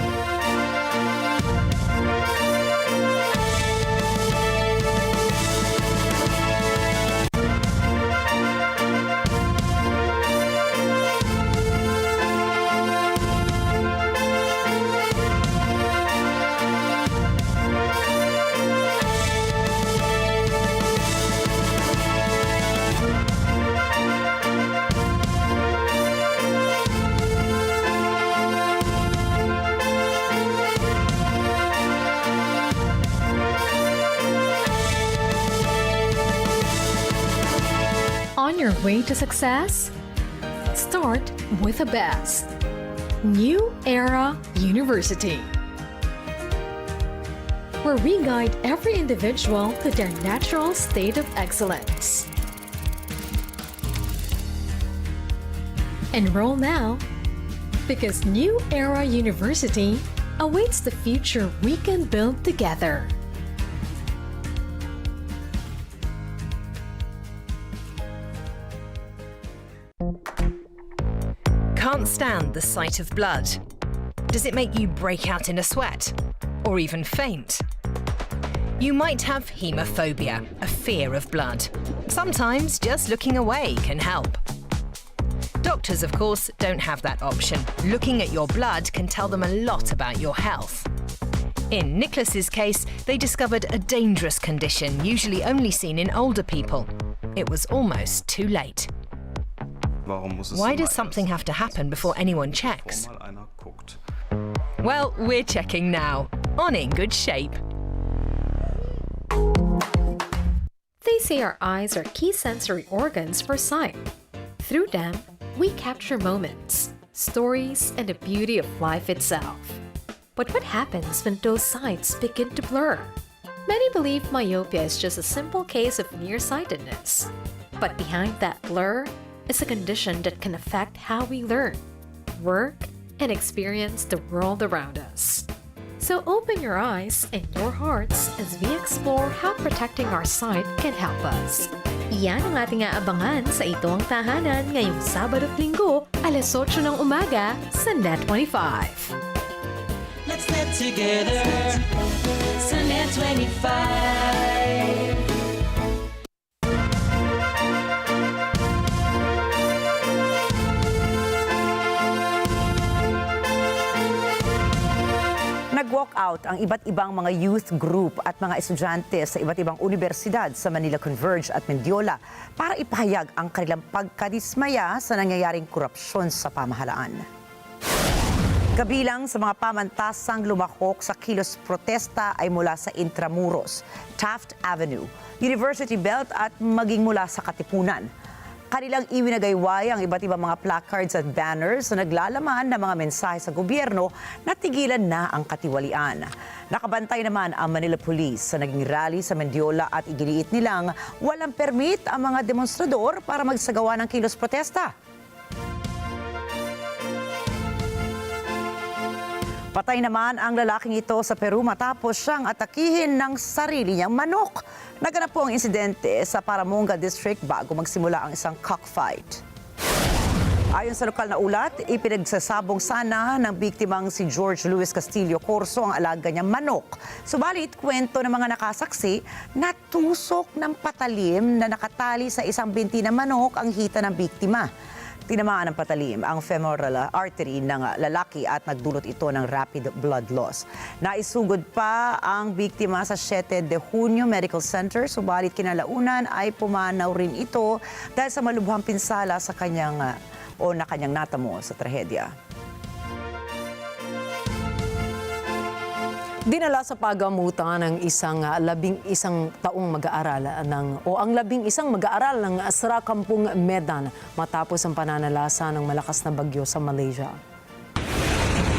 G: On your way to success? Start with the best. New Era University, where we guide every individual to their natural state of excellence. Enroll now, because New Era University awaits the future we can build together.
T: Can't stand the sight of blood? Does it make you break out in a sweat? Or even faint? You might have hemophobia, a fear of blood. Sometimes just looking away can help. Doctors, of course, don't have that option. Looking at your blood can tell them a lot about your health. In Nicholas's case, they discovered a dangerous condition usually only seen in older people. It was almost too late. Why does something have to happen before anyone checks? Well, we're checking now. On In Good Shape.
G: They say our eyes are key sensory organs for sight. Through them, we capture moments, stories, and the beauty of life itself. But what happens when those sights begin to blur? Many believe myopia is just a simple case of nearsightedness. But behind that blur is a condition that can affect how we learn, work, and experience the world around us. So open your eyes and your hearts as we explore how protecting our sight can help us. Iyan ang ating aabangan sa Ito Ang Tahanan ngayong Sabado at Linggo, alas 8 ng umaga sa Net25.
H: Let's net together sa Net25.
B: Nag-walk out ang iba't ibang mga youth group at mga estudyante sa iba't ibang universidad sa Manila Converge at Mendiola para ipahayag ang kanilang pagkadismaya sa nangyayaring korupsyon sa pamahalaan. Kabilang sa mga pamantasang lumahok sa kilos protesta ay mula sa Intramuros, Taft Avenue, University Belt at maging mula sa Katipunan. Kanilang iwinagayway ang iba't ibang mga placards at banners na naglalaman ng mga mensahe sa gobyerno na tigilan na ang katiwalian. Nakabantay naman ang Manila Police sa naging rally sa Mendiola at iginiit nilang walang permit ang mga demonstrador para magsagawa ng kilos protesta. Patay naman ang lalaking ito sa Peru matapos siyang atakihin ng sarili niyang manok. Naganap po ang insidente sa Paramonga District bago magsimula ang isang cockfight. Ayon sa lokal na ulat, ipinagsasabong sana ng biktimang si George Luis Castillo Corso ang alaga niyang manok. Subalit, kwento ng mga nakasaksi, natusok ng patalim na nakatali sa isang binti ng manok ang hita ng biktima. Tinamaan ng patalim ang femoral artery ng lalaki at nagdulot ito ng rapid blood loss. Naisugod pa ang biktima sa 7 de Junio Medical Center, subalit kinalaunan ay pumanaw rin ito dahil sa malubhang pinsala sa kanyang natamo sa trahedya.
A: Dinala sa pagamutan ng isang 11 taong mag-aaral ang 11 mag-aaral ng Asra Kampung Medan matapos ang pananalasa ng malakas na bagyo sa Malaysia.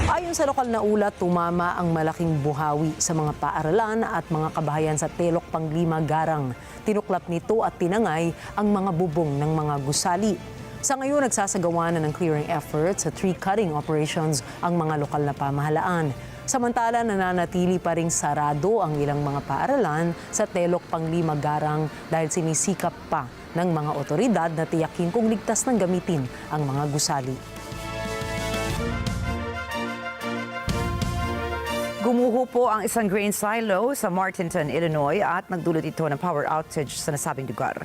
A: Ayon sa lokal na ulat, tumama ang malaking buhawi sa mga paaralan at mga kabahayan sa Telok Panglima, Garang. Tinuklap nito at tinangay ang mga bubong ng mga gusali. Sa ngayon, nagsasagawa na ng clearing efforts sa tree cutting operations ang mga lokal na pamahalaan. Samantala, nananatili pa ring sarado ang ilang mga paaralan sa Telok Panglima, Garang dahil sinisikap pa ng mga otoridad na tiyakin kung ligtas ng gamitin ang mga gusali.
B: Gumuho po ang isang grain silo sa Martinton, Illinois at nagdulot ito ng power outage sa nasabing lugar.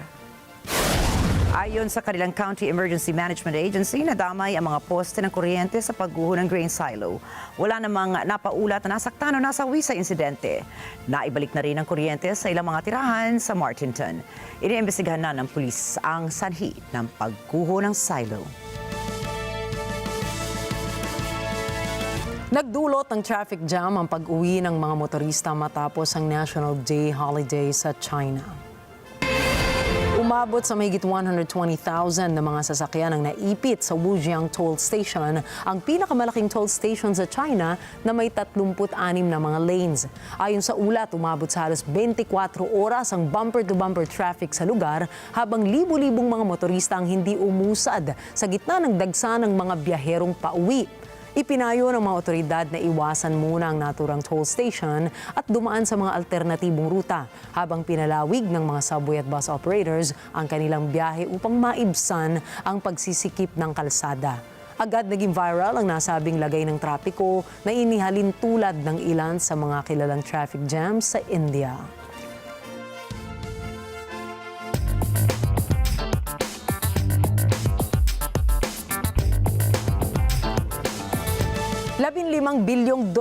B: Ayon sa kanilang County Emergency Management Agency, nadamay ang mga poste ng kuryente sa pagguho ng grain silo. Wala namang napaulat na nasaktan o nasawi sa insidente. Naibalik na rin ang kuryente sa ilang mga tirahan sa Martinton. Iniimbestigahan na ng pulis ang sanhi ng pagguho ng silo.
A: Nagdulot ng traffic jam ang pag-uwi ng mga motorista matapos ang National Day holiday sa China. Umabot sa mahigit 120,000 na mga sasakyan ang naipit sa Wujiang Toll Station, ang pinakamalaking toll station sa China na may 36 na mga lanes. Ayon sa ulat, umabot sa halos 24 oras ang bumper-to-bumper traffic sa lugar habang libu-libong mga motorista ang hindi umusad sa gitna ng dagsa ng mga biyaherong pauwi. Ipinayo ng mga otoridad na iwasan muna ang naturang toll station at dumaan sa mga alternatibong ruta habang pinalawig ng mga subway at bus operators ang kanilang biyahe upang maibsan ang pagsisikip ng kalsada. Agad naging viral ang nasabing lagay ng trapiko na inihalin tulad ng ilan sa mga kilalang traffic jams sa India. $15 bilyong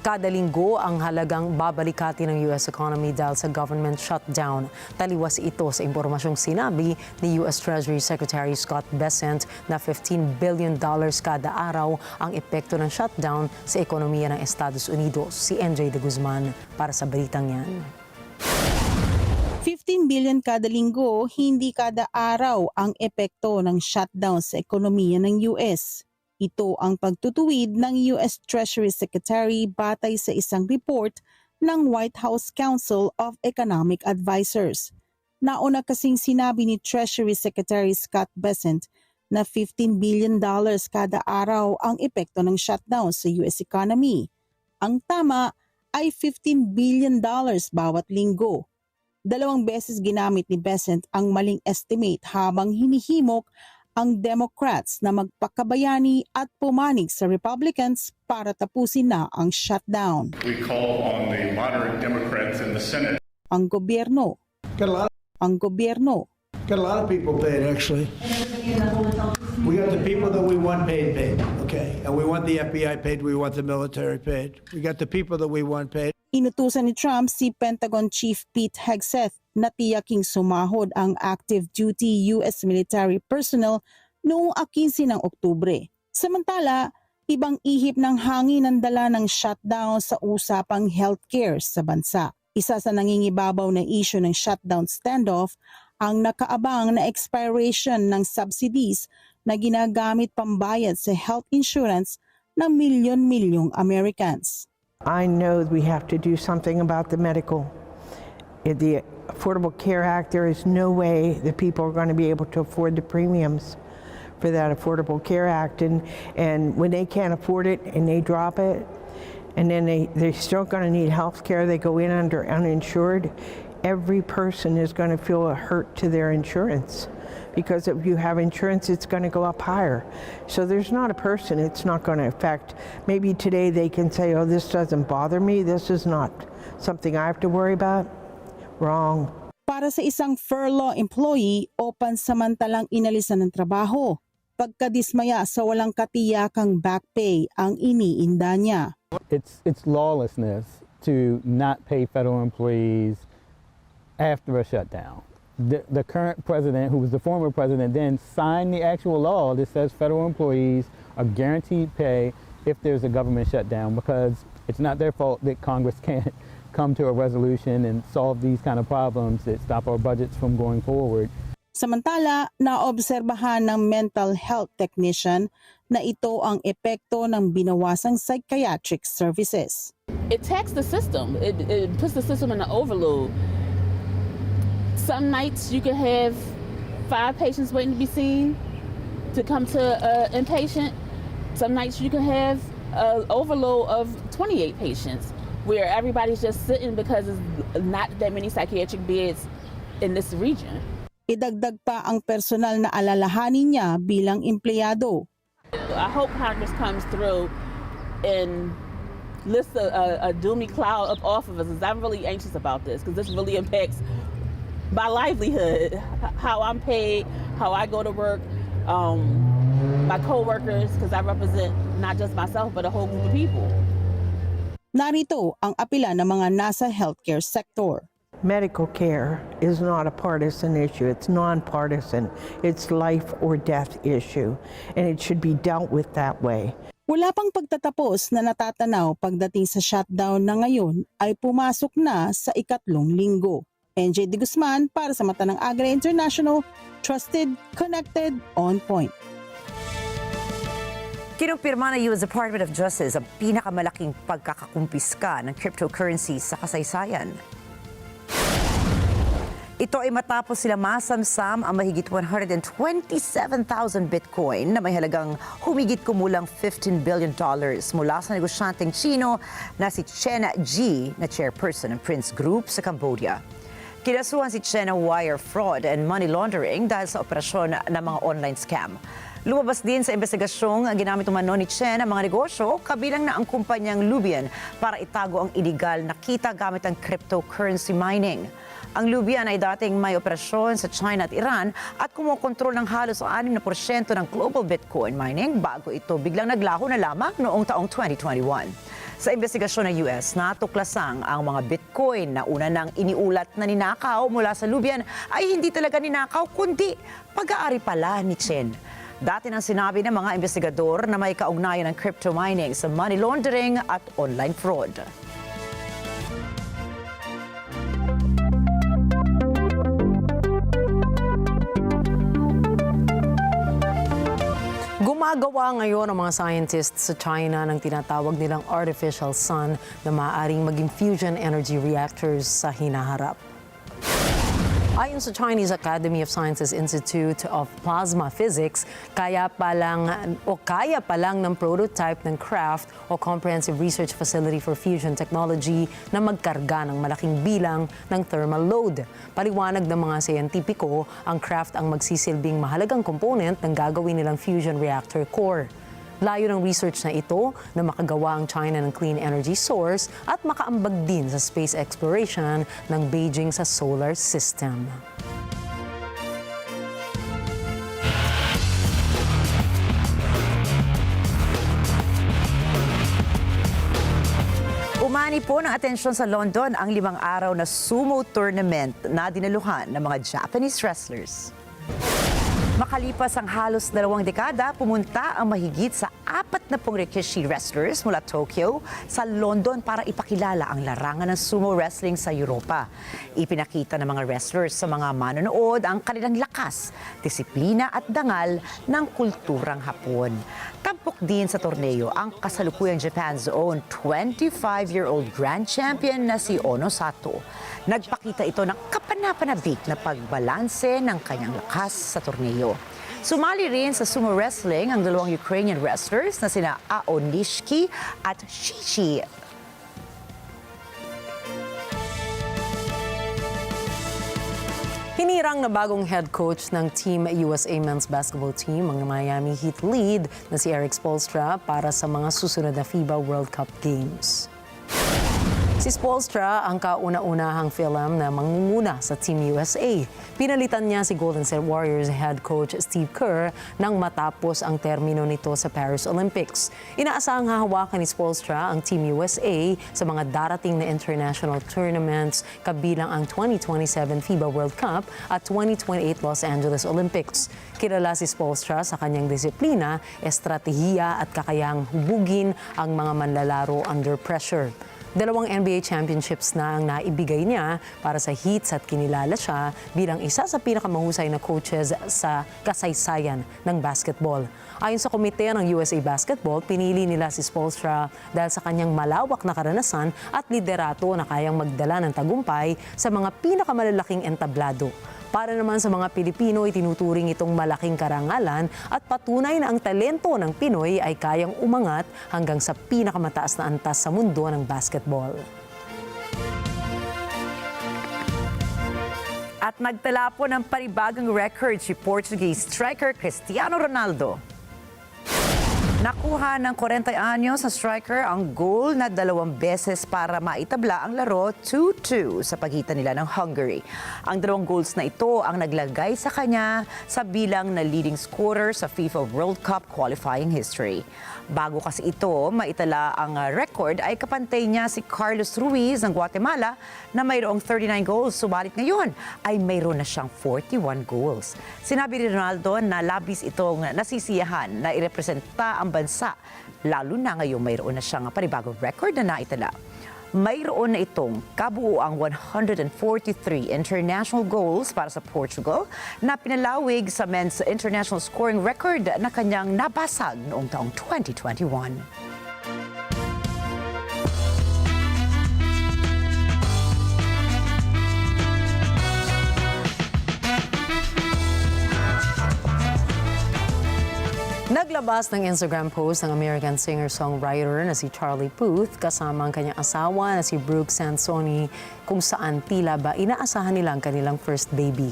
A: kada linggo ang halagang babalikati ng US economy dahil sa government shutdown. Taliwas ito sa impormasyong sinabi ni US Treasury Secretary Scott Bessent na $15 billion kada araw ang epekto ng shutdown sa ekonomiya ng Estados Unidos. Si NJ de Guzman para sa balitang yan.
U: 15 billion kada linggo, hindi kada araw ang epekto ng shutdown sa ekonomiya ng US. Ito ang pagtutuwid ng US Treasury Secretary batay sa isang report ng White House Council of Economic Advisors. Nauna kasing sinabi ni Treasury Secretary Scott Bessent na $15 billion kada araw ang epekto ng shutdown sa US economy. Ang tama ay $15 billion bawat linggo. 2 beses ginamit ni Bessent ang maling estimate habang hinihimok ang Democrats na magpakabayani at pumanig sa Republicans para tapusin na ang shutdown.
V: We call on the moderate Democrats in the Senate.
U: Ang gobyerno. Got
L: a lot of people paid, actually. We got the people that we want paid, okay? And we want the FBI paid, we want the military paid. We got the people that we want paid.
U: Inutusan ni Trump si Pentagon Chief Pete Hegseth na tiyaking sumahod ang active duty US military personnel noong 15 ng Oktubre. Samantala, ibang ihip ng hangin ang dala ng shutdown sa usapang healthcare sa bansa. Isa sa nangingibabaw na issue ng shutdown standoff ang nakaabang na expiration ng subsidies na ginagamit pambayad sa health insurance ng milyon-milyong Americans.
W: I know we have to do something about the medical. In the Affordable Care Act, there is no way that people are going to be able to afford the premiums for that Affordable Care Act. And when they can't afford it and they drop it, and then they're still going to need health care, they go in under uninsured, every person is going to feel a hurt to their insurance. Because if you have insurance, it's going to go up higher. So there's not a person it's not going to affect. Maybe today they can say, oh, this doesn't bother me. This is not something I have to worry about. Wrong.
U: Para sa isang furlough employee o pansamantalang inalisan ng trabaho, pagkadismaya sa walang katiyakang back pay ang iniinda niya.
C: It's lawlessness to not pay federal employees after a shutdown. The current president, who was the former president then, signed the actual law that says federal employees are guaranteed pay if there's a government shutdown, because it's not their fault that Congress can't come to a resolution and solve these kind of problems that stop our budgets from going forward.
U: Samantala, naobserbahan ng mental health technician na ito ang epekto ng binawasang psychiatric services.
D: It taxes the system. It puts the system in an overload. Some nights you can have 5 patients waiting to be seen to come to an inpatient. Some nights you can have an overload of 28 patients where everybody's just sitting because there's not that many psychiatric beds in this region.
U: Idagdag pa ang personal na alalahanin niya bilang empleyado.
D: I hope Congress comes through and lifts a doomy cloud up off of us, because I'm really anxious about this, because this really impacts my livelihood, how I'm paid, how I go to work, my co-workers, because I represent not just myself but a whole group of people.
U: Narito ang apila ng mga nasa healthcare sector.
W: Medical care is not a partisan issue. It's non-partisan. It's life or death issue, and it should be dealt with that way.
U: Wala pang pagtatapos na natatanaw pagdating sa shutdown na ngayon ay pumasok na sa ikatlong linggo. NJ De Guzman para sa Mata ng Agila International, trusted, connected, on point.
B: Kinumpirma ng US Department of Justice ang pinakamalaking pagkakakumpiska ng cryptocurrency sa kasaysayan. Ito ay matapos sila masamsam ang mahigit 127,000 Bitcoin na may halagang humigit kumulang $15 billion mula sa negosyanteng Chino na si Chen Ji, na chairperson ng Prince Group sa Cambodia. Kinasuhan si Chen ng wire fraud and money laundering dahil sa operasyon ng mga online scam. Lumabas din sa investigasyong ginamit umano ni Chen ang mga negosyo, kabilang na ang kumpanyang Lubian para itago ang iligal na kita gamit ang cryptocurrency mining. Ang Lubian ay dating may operasyon sa China at Iran at kumokontrol ng halos 6% ng global Bitcoin mining bago ito biglang naglaho na lamang noong taong 2021. Sa investigasyon ng US, natuklasang ang mga Bitcoin na una nang iniulat na ninakaw mula sa Lubian ay hindi talaga ninakaw kundi pag-aari pala ni Chen. Dati nang sinabi ng mga investigador na may kaugnayan ng crypto mining sa money laundering at online fraud.
A: Gumagawa ngayon ang mga scientists sa China ng tinatawag nilang artificial sun na maaaring maging fusion energy reactors sa hinaharap. Ayon sa Chinese Academy of Sciences Institute of Plasma Physics, kaya pa lang ng prototype ng CRAFT o Comprehensive Research Facility for Fusion Technology na magkarga ng malaking bilang ng thermal load. Paliwanag ng mga siyentipiko, ang CRAFT ang magsisilbing mahalagang component ng gagawin nilang fusion reactor core. Layo ng research na ito na makagawa ang China ng clean energy source at makaambag din sa space exploration ng Beijing sa solar system.
B: Umani po ng atensyon sa London ang 5 araw na sumo tournament na dinaluhan ng mga Japanese wrestlers. Makalipas ang halos 2 dekada, pumunta ang mahigit sa 40 Rikishi wrestlers mula Tokyo sa London para ipakilala ang larangan ng sumo wrestling sa Europa. Ipinakita ng mga wrestlers sa mga manonood ang kanilang lakas, disiplina at dangal ng kulturang Hapon. Tampok din sa torneo ang kasalukuyang Japan's own 25-year-old grand champion na si Ono Sato. Nagpakita ito ng kapanapanabik na pagbalanse ng kanyang lakas sa torneo. Sumali rin sa sumo wrestling ang 2 Ukrainian wrestlers na sina Aonishki at Shishi.
A: Hinirang na bagong head coach ng Team USA Men's Basketball Team ang Miami Heat lead na si Eric Spoelstra para sa mga susunod na FIBA World Cup Games. Si Spoelstra ang kauna-unahang Philam na mangunguna sa Team USA. Pinalitan niya si Golden State Warriors head coach Steve Kerr nang matapos ang termino nito sa Paris Olympics. Inaasahang hahawakan ni Spoelstra ang Team USA sa mga darating na international tournaments kabilang ang 2027 FIBA World Cup at 2028 Los Angeles Olympics. Kilala si Spoelstra sa kanyang disiplina, estratehiya at kakayahang hubugin ang mga manlalaro under pressure. 2 NBA championships na ang naibigay niya para sa Heat at kinilala siya bilang isa sa pinakamahusay na coaches sa kasaysayan ng basketball. Ayon sa komite ng USA Basketball, pinili nila si Spoelstra dahil sa kanyang malawak na karanasan at liderato na kayang magdala ng tagumpay sa mga pinakamalalaking entablado. Para naman sa mga Pilipino, itinuturing itong malaking karangalan at patunay na ang talento ng Pinoy ay kayang umangat hanggang sa pinakamataas na antas sa mundo ng basketball.
B: At nagtala po ng panibagong record si Portuguese striker Cristiano Ronaldo. Nakuha ng 40 anyos na striker ang goal na 2 beses para maitabla ang laro 2-2 sa pagitan nila ng Hungary. Ang 2 goals na ito ang naglagay sa kanya sa bilang na leading scorer sa FIFA World Cup qualifying history. Bago kasi ito maitala ang record ay kapantay niya si Carlos Ruiz ng Guatemala na mayroong 39 goals. Subalit ngayon ay mayroon na siyang 41 goals. Sinabi ni Ronaldo na labis itong nasisiyahan na irepresenta ang bansa, lalo na ngayon mayroon na siyang panibagong record na naitala. Mayroon na itong kabuuang 143 international goals para sa Portugal na pinalawig sa men's international scoring record na kanyang nabasag noong taong 2021.
A: Naglabas ng Instagram post ng American singer-songwriter na si Charlie Puth kasama ang kanyang asawa na si Brooke Sansoni kung saan tila ba inaasahan nila ang kanilang first baby.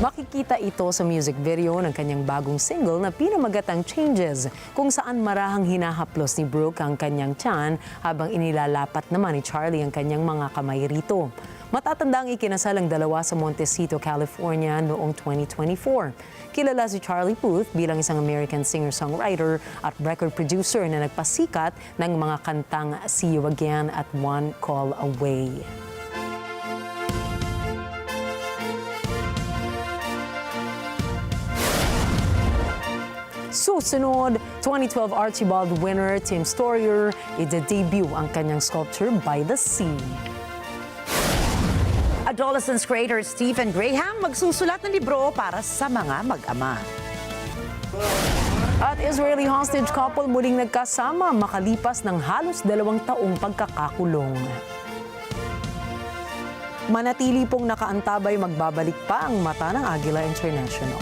A: Makikita ito sa music video ng kanyang bagong single na pinamagatang Changes, kung saan marahang hinahaplos ni Brooke ang kanyang tiyan habang inilalapat naman ni Charlie ang kanyang mga kamay rito. Matatandang ikinasal ang dalawa sa Montecito, California noong 2024. Kilala si Charlie Puth bilang isang American singer-songwriter at record producer na nagpasikat ng mga kantang See You Again at One Call Away. Susunod, 2012 Archibald winner Tim Storer, i-debut ang kanyang sculpture By the Sea.
B: Adolescence creator Stephen Graham magsusulat ng libro para sa mga mag-ama.
A: At Israeli hostage couple muling nagkasama makalipas ng halos 2 taong pagkakakulong. Manatili pong nakaantabay, magbabalik pa ang mata ng Agila International.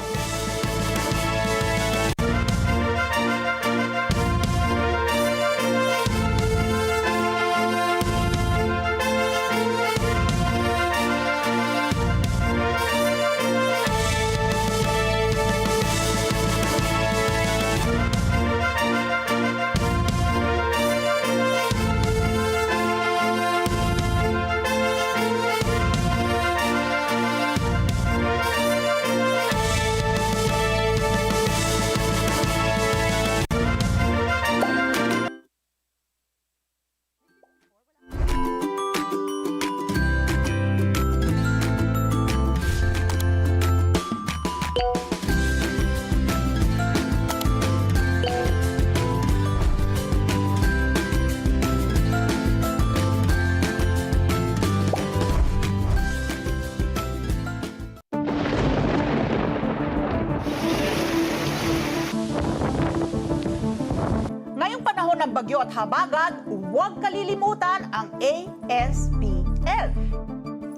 E: bagyo at habagat, huwag kalilimutan ang ASBL.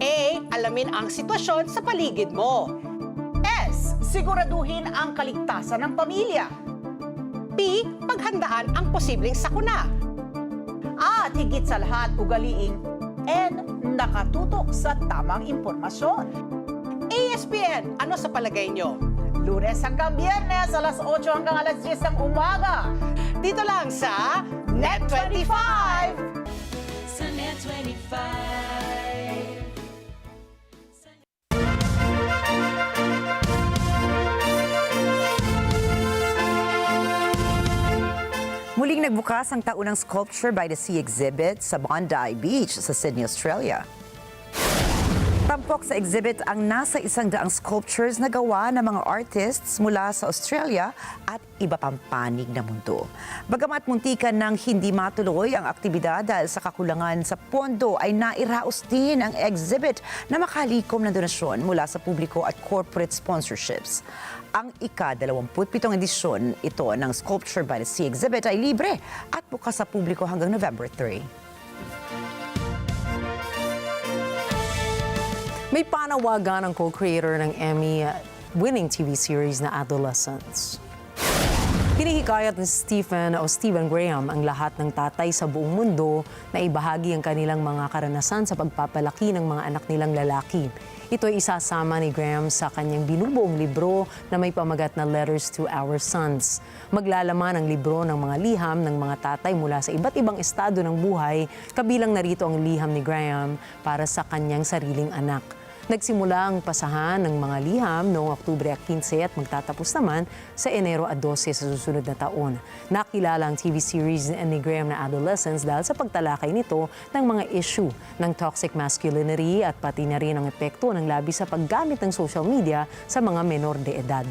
E: A. Alamin ang sitwasyon sa paligid mo. S. Siguraduhin ang kaligtasan ng pamilya. P. Paghandaan ang posibleng sakuna. At higit sa lahat, ugaliing and nakatutok sa tamang impormasyon. ASPN, ano sa palagay nyo? Lunes hanggang Biyernes, alas 8 hanggang alas 10 ng umaga. Dito lang sa Net25!
H: Sa Net25.
B: Muling nagbukas ang taunang Sculpture by the Sea exhibit sa Bondi Beach sa Sydney, Australia. Tampok sa exhibit ang nasa 100 sculptures na gawa ng mga artists mula sa Australia at iba pang panig na mundo. Bagamat muntikan ng hindi matuloy ang aktibidad dahil sa kakulangan sa pondo, ay nairaos din ang exhibit na makalikom ng donasyon mula sa publiko at corporate sponsorships. Ang ika-27 edisyon ito ng Sculpture by the Sea exhibit ay libre at bukas sa publiko hanggang November 3.
A: May panawagan ang co-creator ng Emmy-winning TV series na Adolescence. Hinihikayat ni Stephen Graham ang lahat ng tatay sa buong mundo na ibahagi ang kanilang mga karanasan sa pagpapalaki ng mga anak nilang lalaki. Ito ay isasama ni Graham sa kanyang binubuong libro na may pamagat na Letters to Our Sons. Maglalaman ang libro ng mga liham ng mga tatay mula sa iba't ibang estado ng buhay, kabilang narito ang liham ni Graham para sa kanyang sariling anak. Nagsimula ang pasahan ng mga liham noong Oktubre 15 at magtatapos naman sa Enero 12 sa susunod na taon. Nakilala ang TV series ni Graham na Adolescence dahil sa pagtalakay nito ng mga issue ng toxic masculinity at pati na rin ang epekto ng labis sa paggamit ng social media sa mga menor de edad.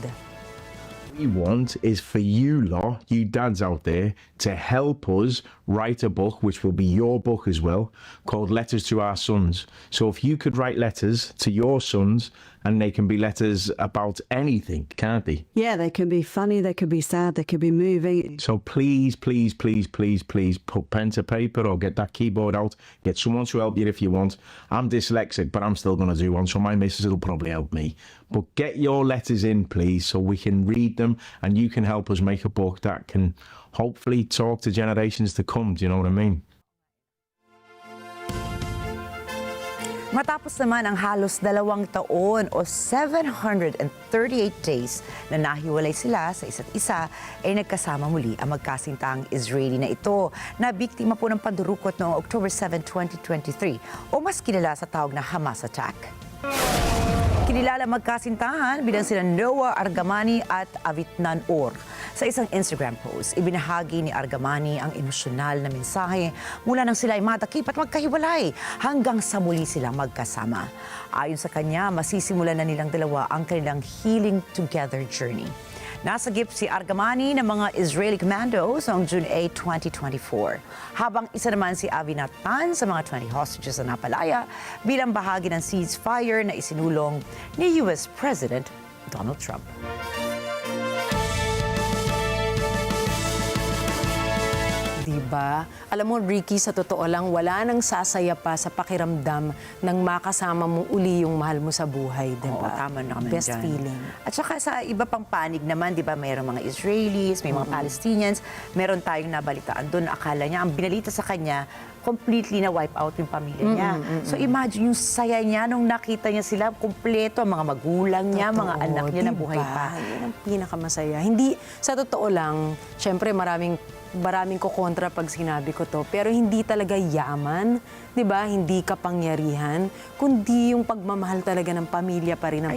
F: What we want is for you lot, you dads out there, to help us write a book, which will be your book as well, called Letters to Our Sons. So if you could write letters to your sons, and they can be letters about anything, can't they?
I: Yeah, they can be funny, they could be sad, they could be moving.
F: So please, please, please, please, please put pen to paper or get that keyboard out. Get someone to help you if you want. I'm dyslexic, but I'm still going to do one, so my missus will probably help me. But get your letters in, please, so we can read them and you can help us make a book that can hopefully talk to generations to come. Do you know what I mean?
B: Matapos naman ang halos 2 taon o 738 days na nahiwalay sila sa isa't isa, ay nagkasama muli ang magkasintang Israeli na ito na biktima po ng pandurukot noong October 7, 2023 o mas kilala sa tawag na Hamas attack. Kinilala magkasintahan bilang sina Noah Argamani at Avitnan Or. Sa isang Instagram post, ibinahagi ni Argamani ang emosyonal na mensahe mula nang sila ay matakip at magkahiwalay hanggang sa muli silang magkasama. Ayon sa kanya, masisimulan na nilang dalawa ang kanilang healing together journey. Nasagip si Argamani ng mga Israeli commandos noong June 8, 2024. Habang isa naman si Avinatan sa mga 20 hostages na napalaya bilang bahagi ng ceasefire na isinulong ni US President Donald Trump.
A: Diba? Alam mo, Ricky, sa totoo lang, wala nang sasaya pa sa pakiramdam ng makasama mo uli yung mahal mo sa buhay, diba?
B: Oo, tama naman
A: Best
B: dyan.
A: feeling.
B: At saka sa iba pang panig naman, di ba, mayroong mga Israelis, may mga Palestinians, meron tayong nabalitaan doon. Akala niya, ang binalita sa kanya, completely na wipe out yung pamilya niya. So imagine yung saya niya nung nakita niya sila, kumpleto, ang mga magulang niya, mga anak niya na buhay pa.
A: Yun ang pinakamasaya. Hindi, sa totoo lang, syempre maraming kukontra pag sinabi ko to, pero hindi talaga yaman, 'di ba? Hindi kapangyarihan, kundi yung pagmamahal talaga ng pamilya pa rin ang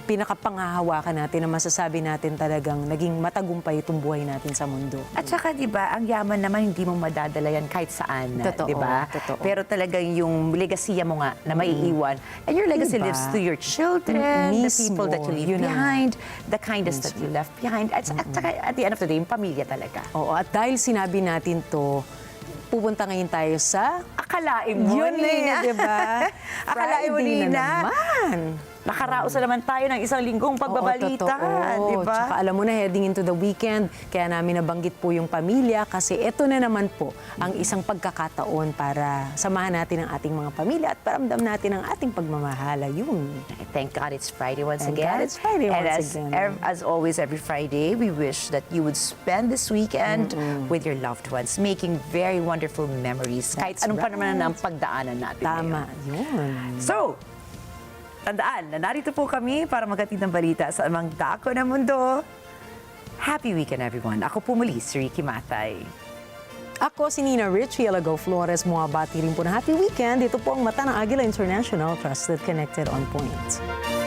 A: pinakapangahawakan natin na masasabi natin talagang naging matagumpay itong buhay natin sa mundo.
B: At saka 'di ba, ang yaman naman hindi mo madadala yan kahit saan, 'di ba? Pero talagang yung legasiya mo nga na maiiwan, and your legacy lives to your children, the people that you leave behind, the kindness that you left behind. At saka at the end of the day, yung pamilya talaga.
A: Oo, at dahil sinabi natin to, pupunta ngayon tayo sa
B: Akalain mo,
A: Nina.
B: di ba? Akalain mo, Nina.
A: naman.
B: nakaraos na naman tayo ng isang linggong pagbabalita, di ba?
A: Tsaka alam mo na, heading into the weekend, kaya namin nabanggit po yung pamilya kasi ito na naman po ang isang pagkakataon para samahan natin ang ating mga pamilya at paramdam natin ang ating pagmamahala. Yun.
B: Thank God it's Friday once
A: Thank
B: again.
A: God it's Friday
B: and
A: once again.
B: As always, every Friday, we wish that you would spend this weekend with your loved ones, making very wonderful memories. Kahit anong pa naman ang pagdaanan natin.
A: Tama, yun.
B: So, tandaan na narito po kami para maghatid ng balita sa amang dako ng mundo. Happy weekend, everyone. Ako po muli, si Ricky Matay.
A: Ako si Nina Richie Alago Flores. Muabati rin po na happy weekend. Ito po ang mata ng Agila International, Trusted, Connected, On Point.